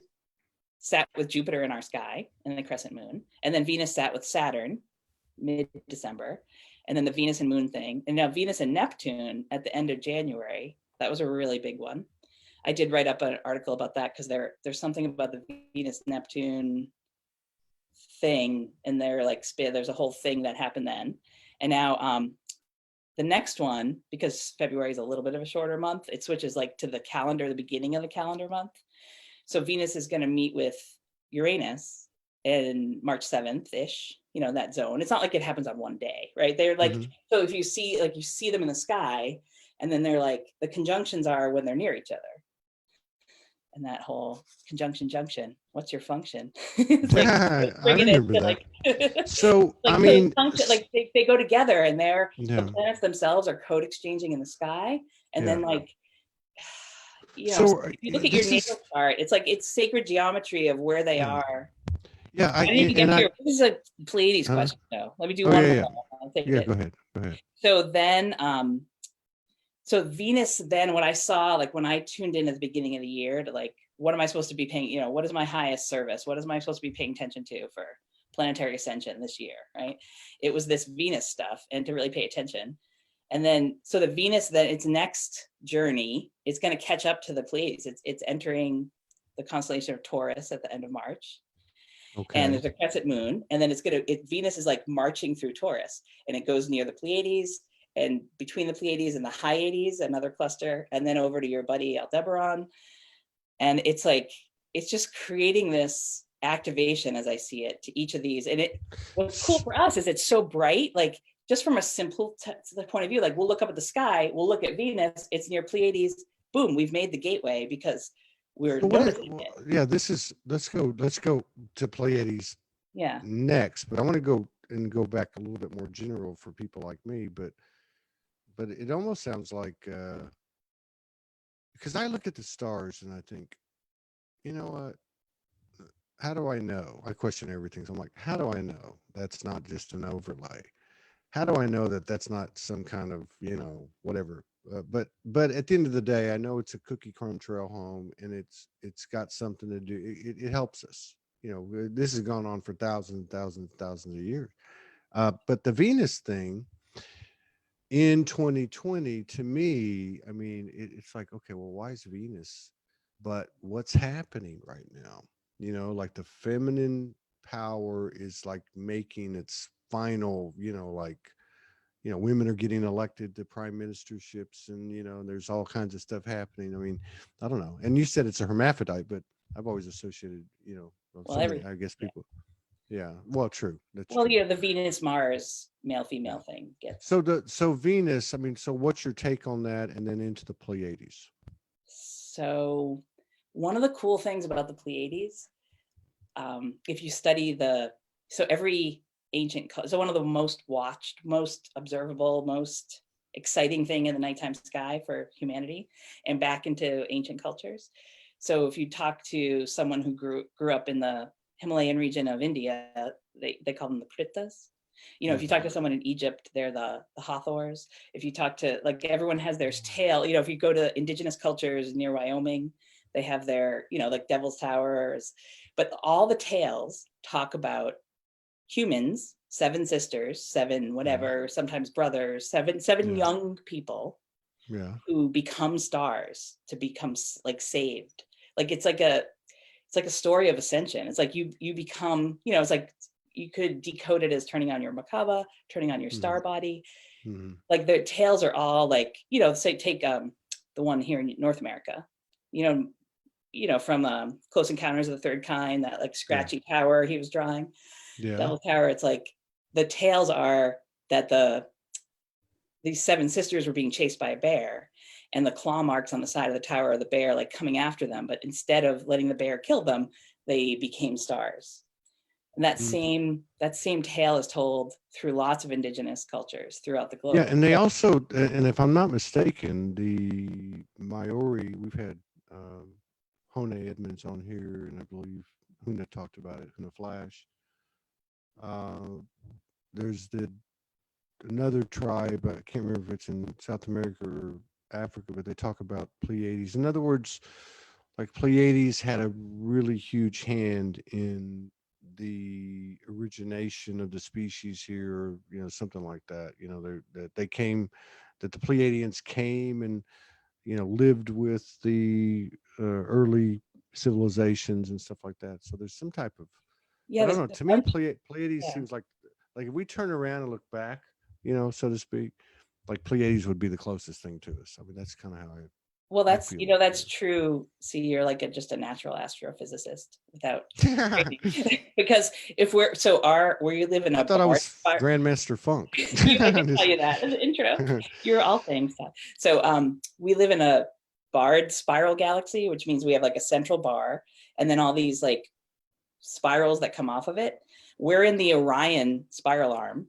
sat with Jupiter in our sky and the crescent moon, and then Venus sat with Saturn mid-December, and then the Venus and Moon thing, and now Venus and Neptune at the end of January. That was a really big one. I did write up an article about that because there's something about the Venus Neptune thing, and they're like, there's a whole thing that happened then. And now the next one, because February is a little bit of a shorter month, it switches like to the calendar, the beginning of the calendar month. So Venus is going to meet with Uranus in March 7th ish, you know, that zone. It's not like it happens on one day, right? They're like, so if you see, like, you see them in the sky, and then they're like, the conjunctions are when they're near each other. And that whole conjunction junction, what's your function? It's like, Yeah, I bringing it remember to that. like, So like I mean, function, like they go together, and they're, the yeah, planets themselves are code exchanging in the sky. And yeah. then like, you know, So if you look at your this natal is chart, it's like, it's sacred geometry of where they yeah, are. yeah. I didn't even get to this is a Pleiades Huh? question though. Let me do Oh one yeah, more. yeah, I'll take yeah. it. Go ahead, go ahead. So then, so Venus, then what I saw, like when I tuned in at the beginning of the year to like, what am I supposed to be paying, you know, what is my highest service? What am I supposed to be paying attention to for planetary ascension this year, right? It was this Venus stuff, and to really pay attention. And then, so the Venus, then its next journey, it's going to catch up to the Pleiades. It's entering the constellation of Taurus at the end of March. Okay. And there's a crescent moon, and then Venus is like marching through Taurus, and it goes near the Pleiades, and between the Pleiades and the Hyades, another cluster, and then over to your buddy Aldebaran. And it's like, it's just creating this activation as I see it to each of these. And what's cool for us is it's so bright, like just from a simple point of view, like we'll look up at the sky, we'll look at Venus, it's near Pleiades, boom, we've made the gateway because we're So noticing it. yeah, this is let's go to Pleiades Yeah. next, but I want to go back a little bit more general for people like me, but it almost sounds like because I look at the stars and I think, you know what? How do I know? I question everything. So I'm like, how do I know that's not just an overlay? how do I know that that's not some kind of, whatever? But at the end of the day, I know it's a cookie crumb trail home, and it's got something to do. It helps us. This has gone on for thousands and thousands and thousands of years. But the Venus thing in 2020, to me, I mean, it's like, okay, well, why is Venus? But what's happening right now? Like the feminine power is like making its final, like, women are getting elected to prime ministerships, and there's all kinds of stuff happening. I mean, I don't know. And you said it's a hermaphrodite, but I've always associated, well, Well, so many, I guess, yeah. people. Yeah, well, true. That's Well, true. the Venus Mars male Yeah. female thing gets. So Venus, I mean, so what's your take on that, and then into the Pleiades? So one of the cool things about the Pleiades, if you study so every so one of the most watched, most observable, most exciting thing in the nighttime sky for humanity and back into ancient cultures. So if you talk to someone who grew up in the Himalayan region of India, they call them the Kritas. If you talk to someone in Egypt, they're the Hathors. If you talk to, like, everyone has their tail. If you go to indigenous cultures near Wyoming, they have their, like Devil's Towers. But all the tales talk about humans, 7 sisters, 7 whatever, sometimes brothers, seven Yeah. young people Yeah. who become stars to become like saved. Like it's like a story of ascension. It's like you become, it's like you could decode it as turning on your Merkaba, turning on your star body. Like the tales are all like, say take the one here in North America, from Close Encounters of the Third Kind, that like scratchy tower he was drawing. Yeah. Devil Tower. It's like the tales are that these 7 sisters were being chased by a bear, and the claw marks on the side of the tower of the bear like coming after them, but instead of letting the bear kill them, they became stars. And that same tale is told through lots of indigenous cultures throughout the Yeah, globe. and they also, and if I'm not mistaken, the Maori, we've had Hone Edmonds on here, and I believe Huna talked about it, Huna Flash. There's another tribe, I can't remember if it's in South America or Africa, but they talk about Pleiades. In other words, like Pleiades had a really huge hand in the origination of the species here, or, something like that. That they came, that the Pleiadians came and lived with the early civilizations and stuff like that. So there's some type of, I Yeah, don't there's know. a To me, bunch. Pleiades Yeah. seems like if we turn around and look back, so to speak, like Pleiades would be the closest thing to us. I mean, that's kind of how Well, I that's, feel. that's true. See, you're like just a natural astrophysicist without training. Because if we're so our where you live in I a thought I barred was spire, Grandmaster Funk. I did tell you that as an intro. You're all things. So we live in a barred spiral galaxy, which means we have like a central bar and then all these like spirals that come off of it. We're in the Orion spiral arm.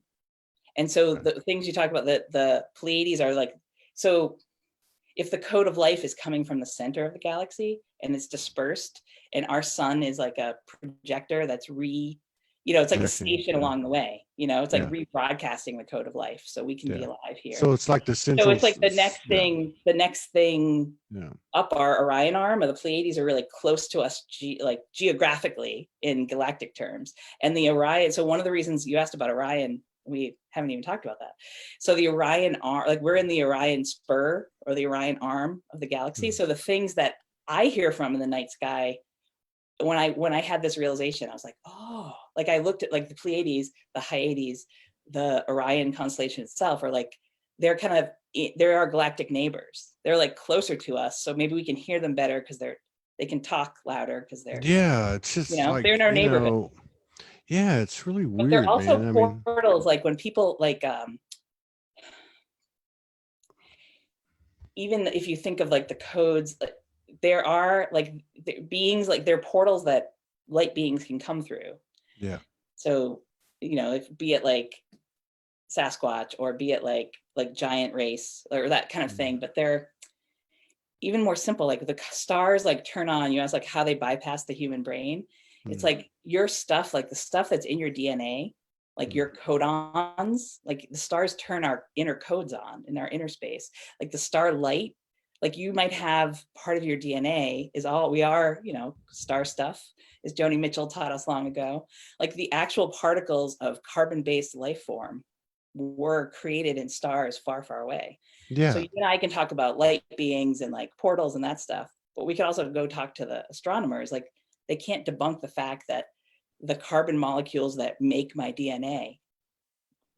And so the things you talk about, the Pleiades are like, so if the code of life is coming from the center of the galaxy and it's dispersed, and our sun is like a projector that's it's like a Projecting, station yeah, along the way, it's like yeah, rebroadcasting the code of life so we can be yeah. alive here. So it's like the So central, it's like yeah, the next thing yeah. up our Orion arm, or the Pleiades are really close to us, like geographically in galactic terms. And the Orion, so one of the reasons you asked about Orion, we haven't even talked about that. So the Orion arm, like we're in the Orion spur or the Orion arm of the galaxy. So the things that I hear from in the night sky, when I had this realization, I was like, oh, like I looked at like the Pleiades, the Hyades, the Orion constellation itself are like, they're our galactic neighbors. They're like closer to us. So maybe we can hear them better because they can talk louder because Yeah, it's just they're in our neighborhood. yeah, it's really But they're weird, also man. I mean, portals, like when people like even if you think of like the codes, there are like beings, like they're portals that light beings can come through. yeah. So, if be it like Sasquatch or be it like giant race or that kind of thing, but they're even more simple. Like the stars like turn on, you ask like how they bypass the human brain. It's like your stuff, like the stuff that's in your DNA like your codons, like the stars turn our inner codes on in our inner space. Like the star light, like you might have part of your DNA is all we are, you know, star stuff, as Joni Mitchell taught us long ago. Like the actual particles of carbon-based life form were created in stars far, far away. So Yeah. you and I can talk about light beings and like portals and that stuff, but we could also go talk to the astronomers. Like they can't debunk the fact that the carbon molecules that make my DNA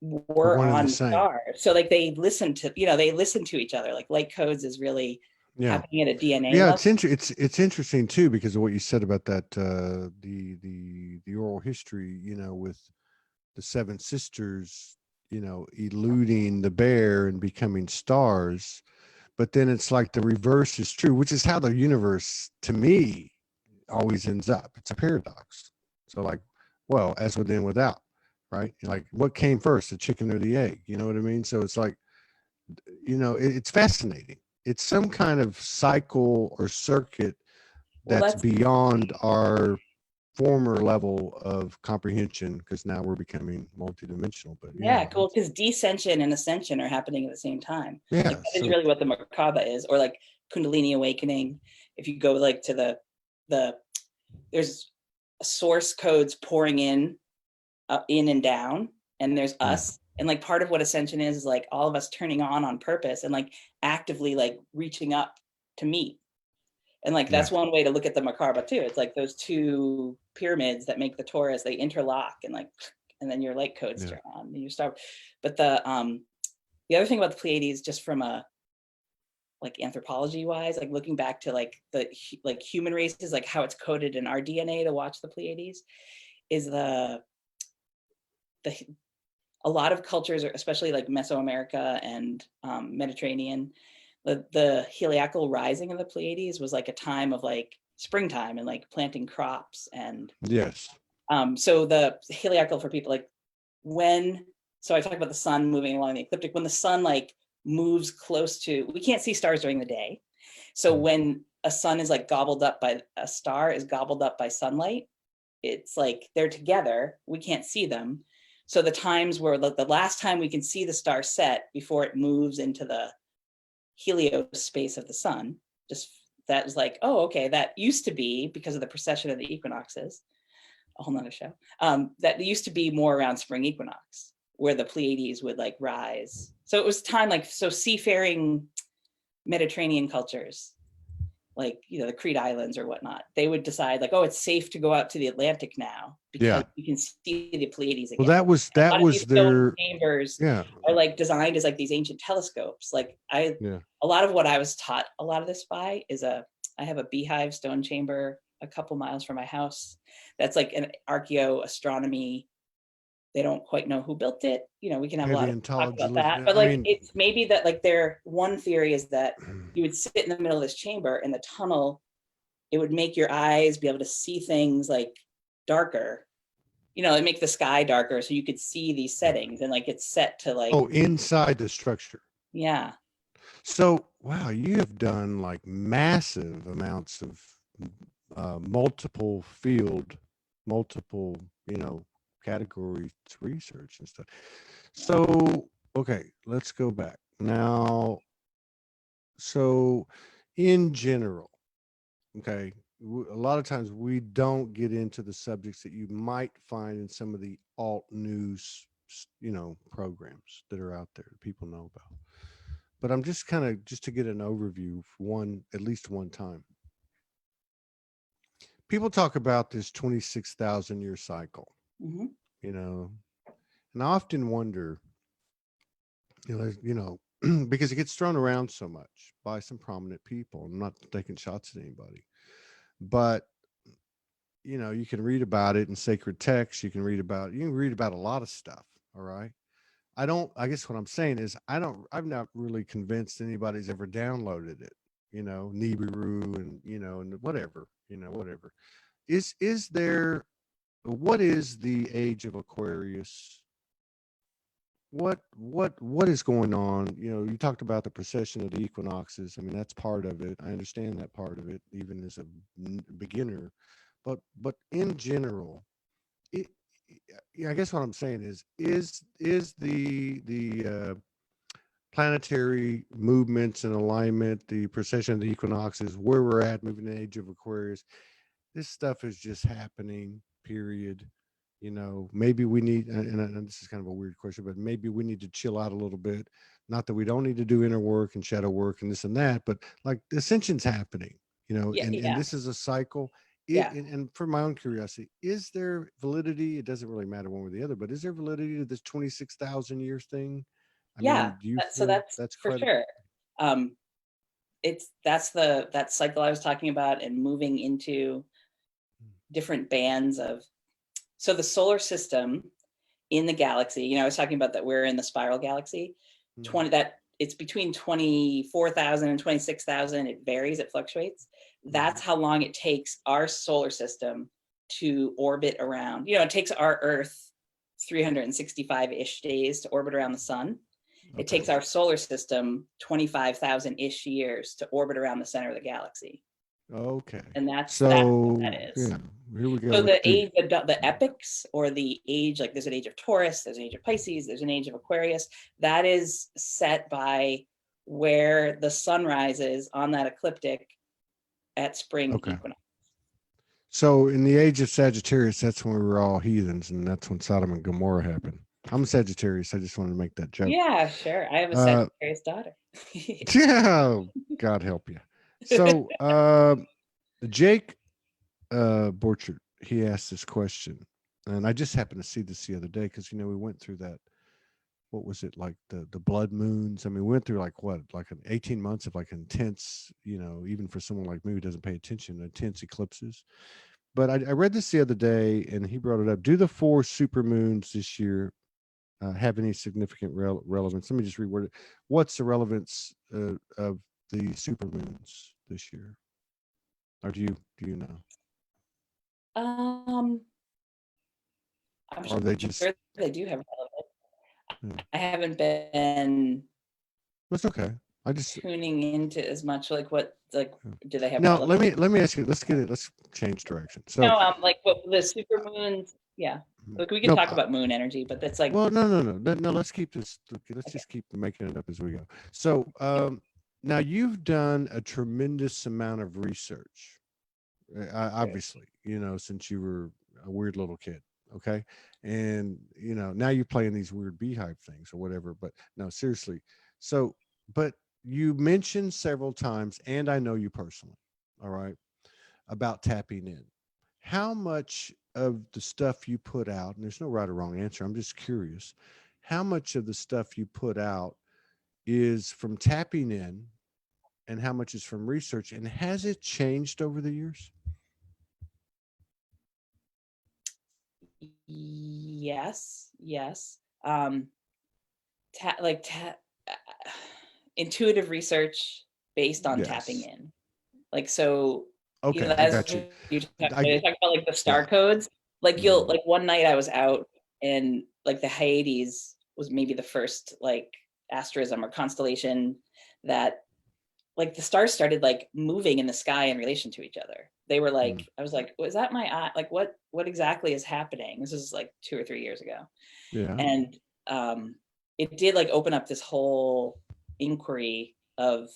We're were one and the on same. stars. So like they listen to, you know, they listen to each other. Like light codes is really Yeah. happening at a DNA Yeah, level. it's interesting too because of what you said about that the oral history, you know, with the seven sisters, you know, eluding the bear and becoming stars. But then it's like the reverse is true, which is how the universe to me always ends up. It's a paradox. So like, well, as within without, right? Like what came first, the chicken or the egg? You know what I mean? So it's like, you know, it's fascinating. It's some kind of cycle or circuit Well, that's that's, beyond our former level of comprehension because now we're becoming multidimensional. But yeah, yeah, cool. Because descension and ascension are happening at the same time. Like yeah. that is So really what the Merkaba is, or like Kundalini awakening. If you go like to the there's source codes pouring in and down, and there's us. And like part of what ascension is like all of us turning on purpose and like actively like reaching up to meet. And like yeah, that's one way to look at the Merkaba too. It's like those two pyramids that make the torus, they interlock and like, and then your light codes yeah. turn on and you start. But the other thing about the Pleiades, just from a like anthropology wise, like looking back to like the like human races, like how it's coded in our DNA to watch the Pleiades, is the a lot of cultures, especially like Mesoamerica and Mediterranean, the heliacal rising of the Pleiades was like a time of like springtime and like planting crops. And Yes. so the heliacal, for people like when, so I talk about the sun moving along the ecliptic, when the sun like moves close to, we can't see stars during the day. So when a sun is like gobbled up by a star is gobbled up by sunlight, it's like they're together, we can't see them. So the times where the last time we can see the star set before it moves into the helios space of the sun, just that was like, oh, okay, that used to be because of the precession of the equinoxes, a whole nother show. That used to be more around spring equinox, where the Pleiades would like rise. So it was time like, so seafaring Mediterranean cultures, like, you know, the Crete Islands or whatnot, they would decide like, oh, it's safe to go out to the Atlantic now because Yeah. you can see the Pleiades Well, again. A that lot of was these stone their chambers yeah, are like designed as like these ancient telescopes. Like yeah. a lot of what I was taught a lot of this by is I have a beehive stone chamber a couple miles from my house. That's like an archaeoastronomy. They don't quite know who built it. You know, we can have a lot of talk Paleontology. about that. But I like, mean, it's maybe that like their one theory is that you would sit in the middle of this chamber and the tunnel, it would make your eyes be able to see things like darker. You know, it make the sky darker so you could see these settings, and like it's set to like, oh, inside the structure. yeah. So, wow, you have done like massive amounts of multiple field, multiple, you know, categories research and stuff. So, okay, let's go back now. So, in general, okay, a lot of times we don't get into the subjects that you might find in some of the alt news, you know, programs that are out there that people know about. But I'm just kind of just to get an overview for one, at least one time. People talk about this 26,000 year cycle, Mm-hmm. you know, and I often wonder, you know, because it gets thrown around so much by some prominent people. I'm not taking shots at anybody, but you know, you can read about it in sacred texts. You can read about a lot of stuff. All right. I guess what I'm saying is I'm not really convinced anybody's ever downloaded it, you know, Nibiru and, you know, and whatever, you know, whatever. Is there, what is the age of Aquarius? What is going on? You know, you talked about the precession of the equinoxes. I mean, that's part of it. I understand that part of it, even as a beginner. But in general, it, yeah, I guess what I'm saying is the planetary movements and alignment, the precession of the equinoxes, where we're at, moving in the age of Aquarius. This stuff is just happening. Period. Maybe we need, and this is kind of a weird question, but maybe we need to chill out a little bit. Not that we don't need to do inner work and shadow work and this and that, but like the ascension's happening. Yeah, And yeah, this is a cycle. yeah, And for my own curiosity, is there validity? It doesn't really matter one way or the other, but is there validity to this 26,000 years thing? I yeah. mean, do you So feel that's that's for credible? sure. Um, that cycle I was talking about, and moving into different bands of, so the solar system in the galaxy, I was talking about that we're in the spiral galaxy, Mhm. 20, that it's between 24,000 and 26,000. It varies, it fluctuates. That's Mhm. how long it takes our solar system to orbit around. It takes our Earth 365-ish days to orbit around the sun. It Okay. takes our solar system 25,000-ish years to orbit around the center of the galaxy. Okay. And that's what that So is. yeah, here we go So with the the age, the epics, or the age, like there's an age of Taurus, there's an age of Pisces, there's an age of Aquarius, that is set by where the sun rises on that ecliptic at spring okay. equinox. So in the age of Sagittarius, that's when we were all heathens, and that's when Sodom and Gomorrah happened. I'm a Sagittarius. I just wanted to make that joke. Yeah, sure. I have a Uh, Sagittarius daughter. yeah, God help you. So Jake Borchert, he asked this question, and I just happened to see this the other day because we went through that. What was it like the blood moons? I mean, we went through like what, like an 18 months of like intense, even for someone like me who doesn't pay attention, intense eclipses. But I read this the other day, and he brought it up. Do the four super moons this year have any significant relevance? Let me just reword it. What's the relevance of the super moons this year? Or do you know? um, I'm Or are they just? sure they do have relevance. Yeah, I haven't been that's okay. I just tuning into as much, like what, like, yeah. do they have Now let relevance? me let me ask you. Let's get it. Let's change direction. So No, like what the super moons. Yeah, like we could nope. talk about moon energy, but that's like, Well, no. Let's keep this. Let's okay. just keep making it up as we go. So now you've done a tremendous amount of research, obviously, since you were a weird little kid. Okay. And, now you're playing these weird beehive things or whatever, but no, seriously. So, but you mentioned several times, and I know you personally, all right, about tapping in. How much of the stuff you put out, and there's no right or wrong answer, I'm just curious, how much of the stuff you put out is from tapping in and how much is from research? And has it changed over the years? Yes, yes. Like intuitive research based on tapping Yes. in. Like, so, Okay, I as got you. you talk about, I like the yeah. star codes. Like you'll, Mhm. like one night I was out, and like the Hyades was maybe the first like asterism or constellation that, like, the stars started like moving in the sky in relation to each other. They were Mm. like, I was like, was that my eye? Like, what exactly is happening? This is like 2 or 3 years ago. Yeah. And it did like open up this whole inquiry of,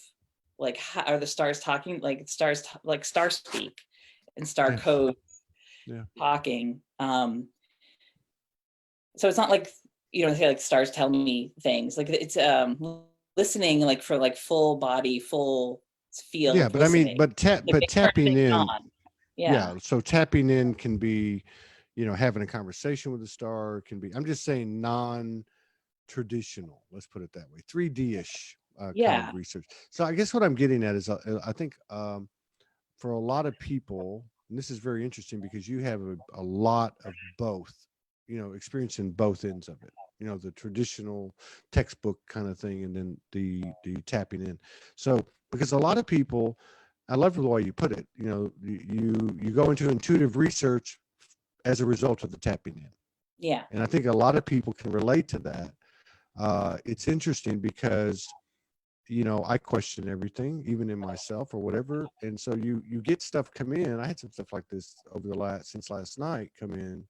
like, how are the stars talking, like stars, like star speak and star Yes. code Yeah. talking. So it's not like, say like stars tell me things, like it's listening, like for like full body, full Yeah, field but I mean, listening, like they turn tapping things in, on. Yeah, yeah. So tapping in can be, having a conversation with a star can be. I'm just saying non-traditional. Let's put it that way. 3D-ish kind yeah, of research. So I guess what I'm getting at is, I think for a lot of people, and this is very interesting because you have a lot of both, experience in both ends of it. The traditional textbook kind of thing, and then the tapping in. So because a lot of people, I love the way you put it. You go into intuitive research as a result of the tapping in, yeah, and I think a lot of people can relate to that. It's interesting because I question everything, even in myself or whatever. And so you get stuff come in. I had some stuff like this over the last since last night come in,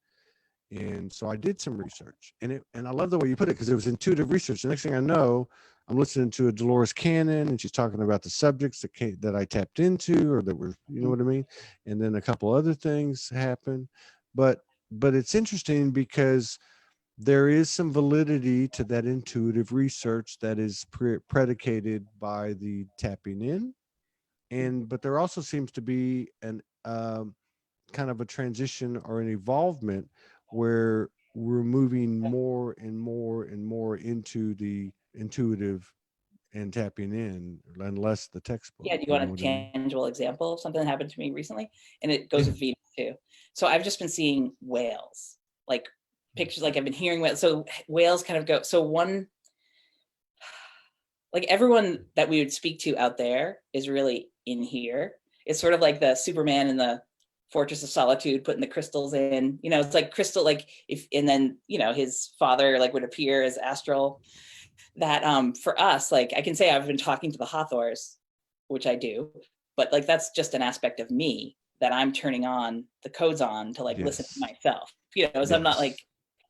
And so I did some research, and I love the way you put it, because it was intuitive research. The next thing I know, I'm listening to a Dolores Cannon, and she's talking about the subjects that I tapped into, or that were, you know what I mean? And then a couple other things happen. But it's interesting because there is some validity to that intuitive research that is predicated by the tapping in, and but there also seems to be an kind of a transition or an evolvement where we're moving more and more and more into the intuitive and tapping in, and less the textbook. Yeah, do you You want know a what I mean? tangible example of something that happened to me recently? And it goes Yeah. with Venus too. So I've just been seeing whales, like pictures, like I've been hearing whales. So whales kind of go, so one, like everyone that we would speak to out there is really in here. It's sort of like the Superman in the Fortress of Solitude, putting the crystals in, you know, it's like crystal, like if, and then, you know, his father like would appear as astral. That for us, like I can say I've been talking to the Hathors, which I do, but like that's just an aspect of me that I'm turning on the codes on to like listen to Yes. myself, you know, so I'm not like Yes.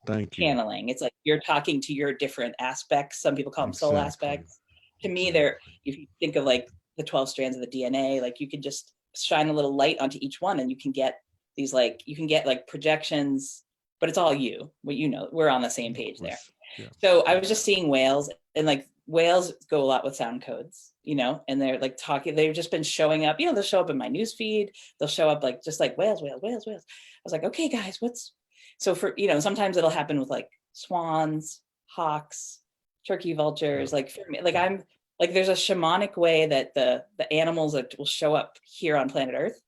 Thank you. channeling. It's like you're talking to your different aspects. Some people call them soul Exactly. aspects. To me, they're, Exactly. if you think of like the 12 strands of the DNA, like you can just shine a little light onto each one and you can get these, like you can get like projections, but it's all you. What, you know, we're on the same Of page there. course. Yeah. So I was just seeing whales, and like whales go a lot with sound codes, you know, and they're like talking, they've just been showing up, you know, they'll show up in my news feed. They'll show up like, just like whales, whales, whales, whales. I was like, okay, guys, what's, so for, you know, sometimes it'll happen with like swans, hawks, turkey Yeah. vultures, like for me, like Yeah. I'm like, there's a shamanic way that the animals that will show up here on planet Earth.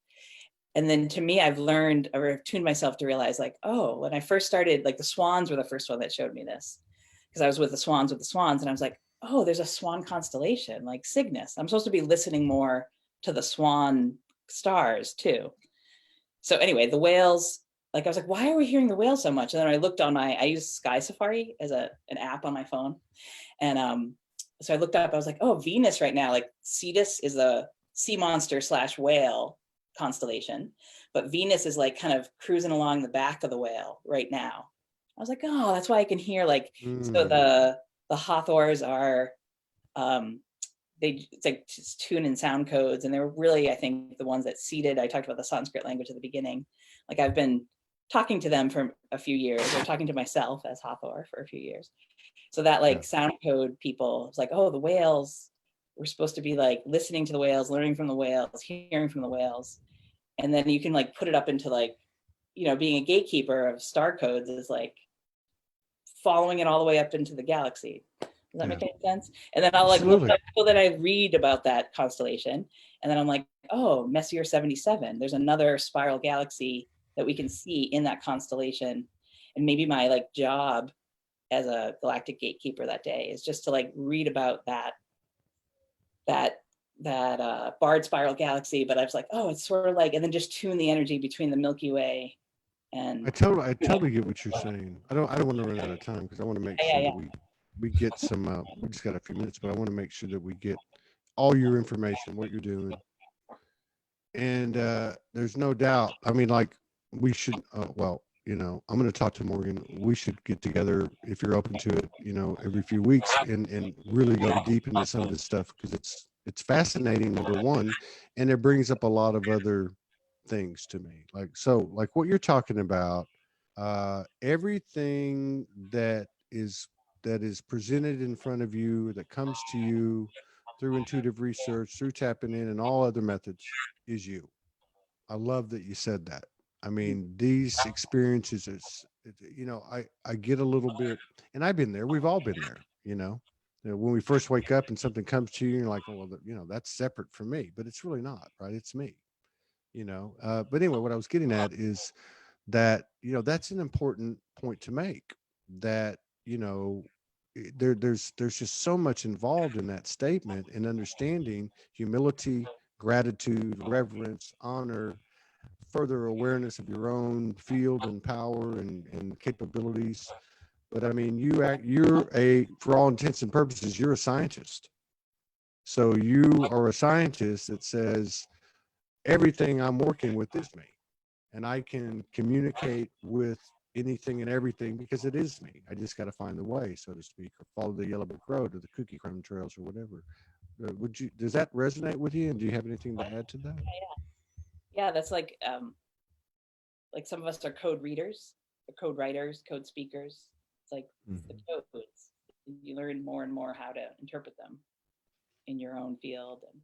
And then to me, I've learned or I've tuned myself to realize like, oh, when I first started, like the swans were the first one that showed me this, because I was with the swans, and I was like, oh, there's a swan constellation, like Cygnus. I'm supposed to be listening more to the swan stars too. So anyway, the whales, like I was like, why are we hearing the whales so much? And then I looked on I use Sky Safari as an app on my phone. And so I looked up, I was like, oh, Venus right now, like Cetus is a sea monster slash whale constellation, but Venus is like kind of cruising along the back of the whale right now. I was like, oh, that's why I can hear like, so Mm. the Hathors are, it's like just tune and sound codes, and they were really, I think, the ones that seeded. I talked about the Sanskrit language at the beginning. Like I've been talking to them for a few years, or talking to myself as Hathor for a few years. So that Yeah. like sound code people, it's like, oh, the whales, we're supposed to be like listening to the whales, learning from the whales, hearing from the whales. And then you can like put it up into like, you know, being a gatekeeper of star codes is like following it all the way up into the galaxy. Does that Yeah. make any sense? And then I'll like look Absolutely. up, so then I read about that constellation, and then I'm like, oh, Messier 77. There's another spiral galaxy that we can see in that constellation. And maybe my like job as a galactic gatekeeper that day is just to like read about that barred spiral galaxy. But I was like, oh, it's sort of like, and then just tune the energy between the Milky Way and I totally get what you're saying. I don't want to run out of time, because I want to make yeah, sure yeah, that we get some. We just got a few minutes, but I want to make sure that we get all your information, what you're doing, and there's no doubt. I mean, like we should. Well, you know, I'm going to talk to Morgan. We should get together if you're open to it. You know, every few weeks, and really go deep into some of this stuff, because it's fascinating. Number one, and it brings up a lot of other things to me. Like what you're talking about, everything that is presented in front of you, that comes to you through intuitive research, through tapping in, and all other methods, is you. I love that you said that. I mean, these experiences is, you know, I get a little bit, and I've been there. We've all been there. When we first wake up and something comes to you, you're like, oh, well, you know, that's separate from me, but it's really not, right? It's me. But anyway, what I was getting at is that, that's an important point to make, that, there's just so much involved in that statement, and understanding humility, gratitude, reverence, honor, further awareness of your own field and power and capabilities. But I mean, for all intents and purposes, you're a scientist. So you are a scientist that says everything I'm working with is me, and I can communicate with anything and everything because it is me. I just got to find the way, so to speak, or follow the yellow brick road or the cookie crumb trails or whatever. Would you? Does that resonate with you? And do you have anything to add to that? Yeah, that's like some of us are code readers, or code writers, code speakers. It's like the Hmm. codes. You learn more and more how to interpret them in your own field. And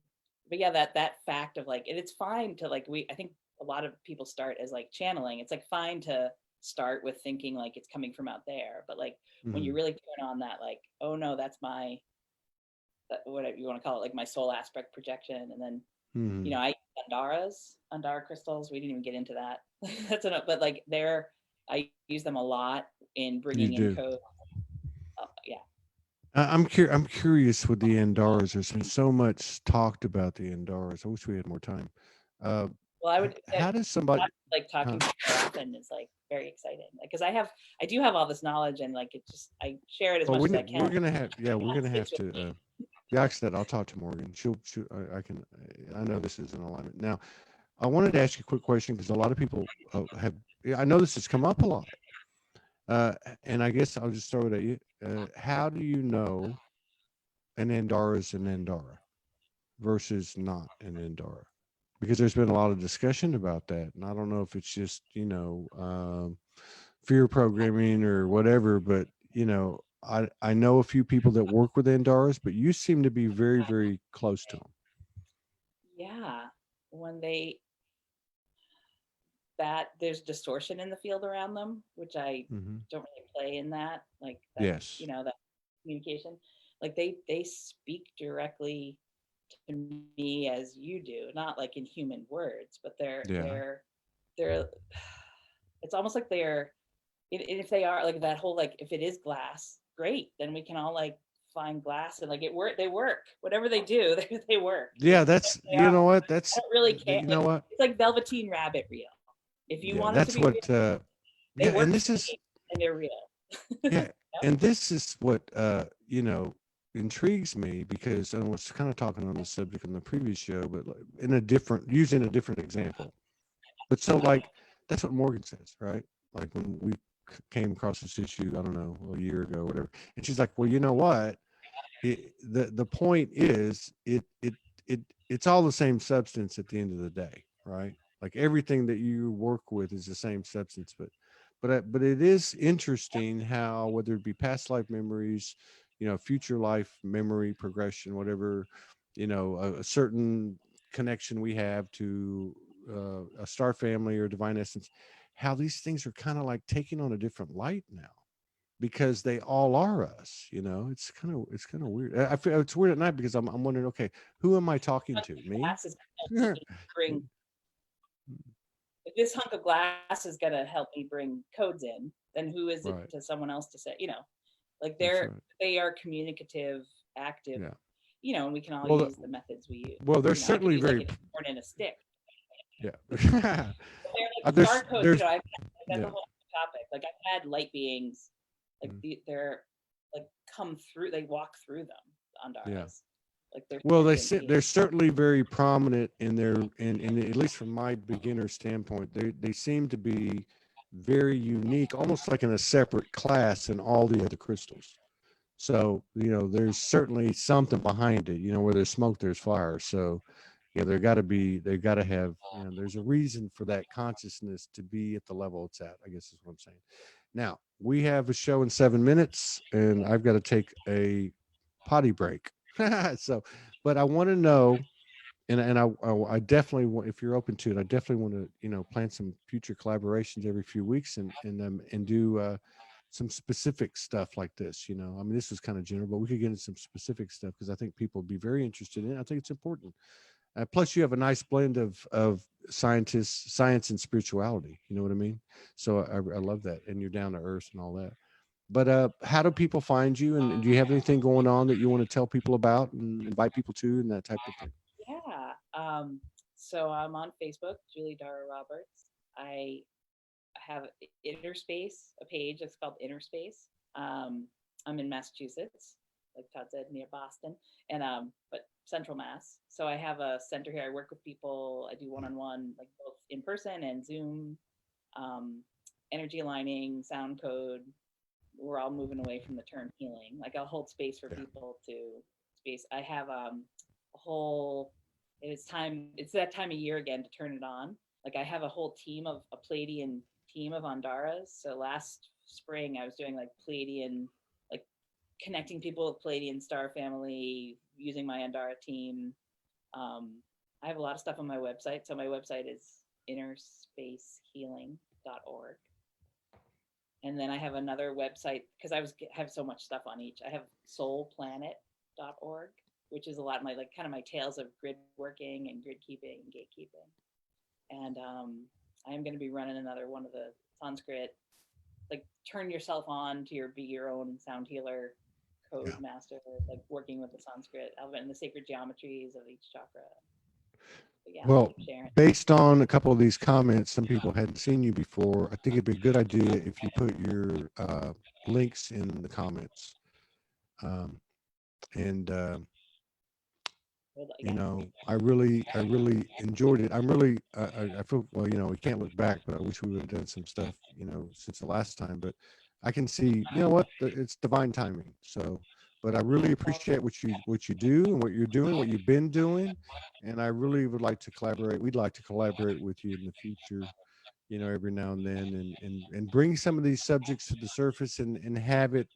but yeah, that fact of like, and it's fine to like I think a lot of people start as like channeling. It's like fine to start with thinking like it's coming from out there, but like when you Hmm. really turn on that, like, oh no, that's my whatever you want to call it, like my soul aspect projection. And then Hmm. I Andara crystals. We didn't even get into that. That's enough. But like I use them a lot in You bringing in do. code. Yeah. I'm curious with the Andaras. There's been so much talked about the Andaras. I wish we had more time. Uh, Well, I would how does somebody? like Huh? talking to you more often is like very exciting. Like, because I do have all this knowledge and like it just I share it as Well, much as I we're can. gonna have. Yeah, we're It gonna have sticks with to. me. Yeah, actually, I'll talk to Morgan. I can. I know this is in alignment. Now, I wanted to ask you a quick question because a lot of people have. Yeah, I know this has come up a lot, uh, and I guess I'll just throw it at you. How do you know an Andara is an Andara versus not an Andara? Because there's been a lot of discussion about that, and I don't know if it's just fear programming or whatever, but I know a few people that work with Andaras, but you seem to be very, very close to them. Yeah. When they that there's distortion in the field around them, which I Hmm. don't really play in that. Like that, Yes. that communication. Like they speak directly to me as you do, not like in human words, but Yeah. they're it's almost like they're if they are like that whole like if it is glass, great, then we can all like find glass and like they work. Whatever they do, they work. Yeah. That's They you are, know what I don't really care. you know Like what it's like Velveteen Rabbit real. If you yeah want them to that's be real, what they yeah, work and for this is me and they're real. yeah, Yep. and this is what intrigues me because I was kind of talking on the subject in the previous show, but like, in a different using a different example. But so like that's what Morgan says, right? Like when we came across this issue, I don't know, a year ago, whatever, and she's like, "Well, you know what? The point is, it's all the same substance at the end of the day, right? Like everything that you work with is the same substance, but it is interesting how whether it be past life memories, future life memory progression, whatever, a certain connection we have to a star family or divine essence, how these things are kind of like taking on a different light now because they all are us. It's kind of weird. I feel it's weird at night because I'm wondering, okay, who am I talking to? Me? Glass is gonna help me bring if this hunk of glass is gonna help me bring codes in, then who is it Right. to someone else to say, like That's right. they are communicative, active, Yeah. and we can all Well, use the methods we use. well, they're I could certainly use like very. an acorn and a stick. Yeah. But they're like star codes, There's that's a yeah. whole topic. Like I've had light beings, like Mm, they're like come through, they walk through them, yeah. Andaras. Like they're Well, sentient they're beings. certainly very prominent in their in at least from my beginner standpoint, they seem to be very unique, almost like in a separate class in all the other crystals. So, there's certainly something behind it. Where there's smoke, there's fire. So, yeah, they got to have, there's a reason for that consciousness to be at the level it's at, I guess is what I'm saying. Now, we have a show in 7 minutes, and I've got to take a potty break. So, but I want to know, and I definitely want, if you're open to it, I definitely want to, plan some future collaborations every few weeks and do some specific stuff like this. I mean, this was kind of general, but we could get into some specific stuff because I think people would be very interested in it. I think it's important. Plus, you have a nice blend of science and spirituality. You know what I mean? So I love that, and you're down to earth and all that. But how do people find you, and do you have anything going on that you want to tell people about and invite people to, and that type of thing? Yeah. So I'm on Facebook, Julie Dara Roberts. I have Inner Space, a page. It's called Inner Space. I'm in Massachusetts, like Todd said, near Boston, and but Central Mass. So I have a center here. I work with people. I do one-on-one, like both in person and Zoom. Um, energy aligning, sound code. We're all moving away from the term healing. Like I'll hold space for Yeah. people to space. I have a whole. It's time. It's that time of year again to turn it on. Like I have a whole team of a Pleiadian team of Andaras. So last spring I was doing like Pleiadian, like connecting people with Pleiadian star family using my Andara team. I have a lot of stuff on my website. So my website is innerspacehealing.org. And then I have another website because have so much stuff on each. I have soulplanet.org, which is a lot of my like kind of my tales of grid working and grid keeping and gatekeeping. And I am going to be running another one of the Sanskrit, like turn yourself on to be your own sound healer, code master, like working with the Sanskrit alphabet and the sacred geometries of each chakra. But yeah, Well, sharing. based on a couple of these comments, some people hadn't seen you before. I think it'd be a good idea if you put your links in the comments. And you know, I really enjoyed it. I feel, well, you know, we can't look back, but I wish we would have done some stuff, you know, since the last time. But I can see, you know what, it's divine timing. So, but I really appreciate what you do and what you're doing, what you've been doing, and I really would like to collaborate. We'd like to collaborate with you in the future, you know, every now and then, and bring some of these subjects to the surface and have it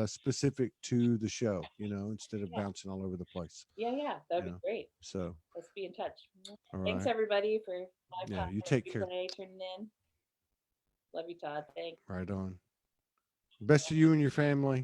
specific to the show, you know, instead of bouncing all over the place. Yeah, that'd be great. So Let's be in touch. all Thanks right. everybody for live Yeah, time you take care. tuning in. Love you, Todd. Thanks. Right on. Best to you and your family.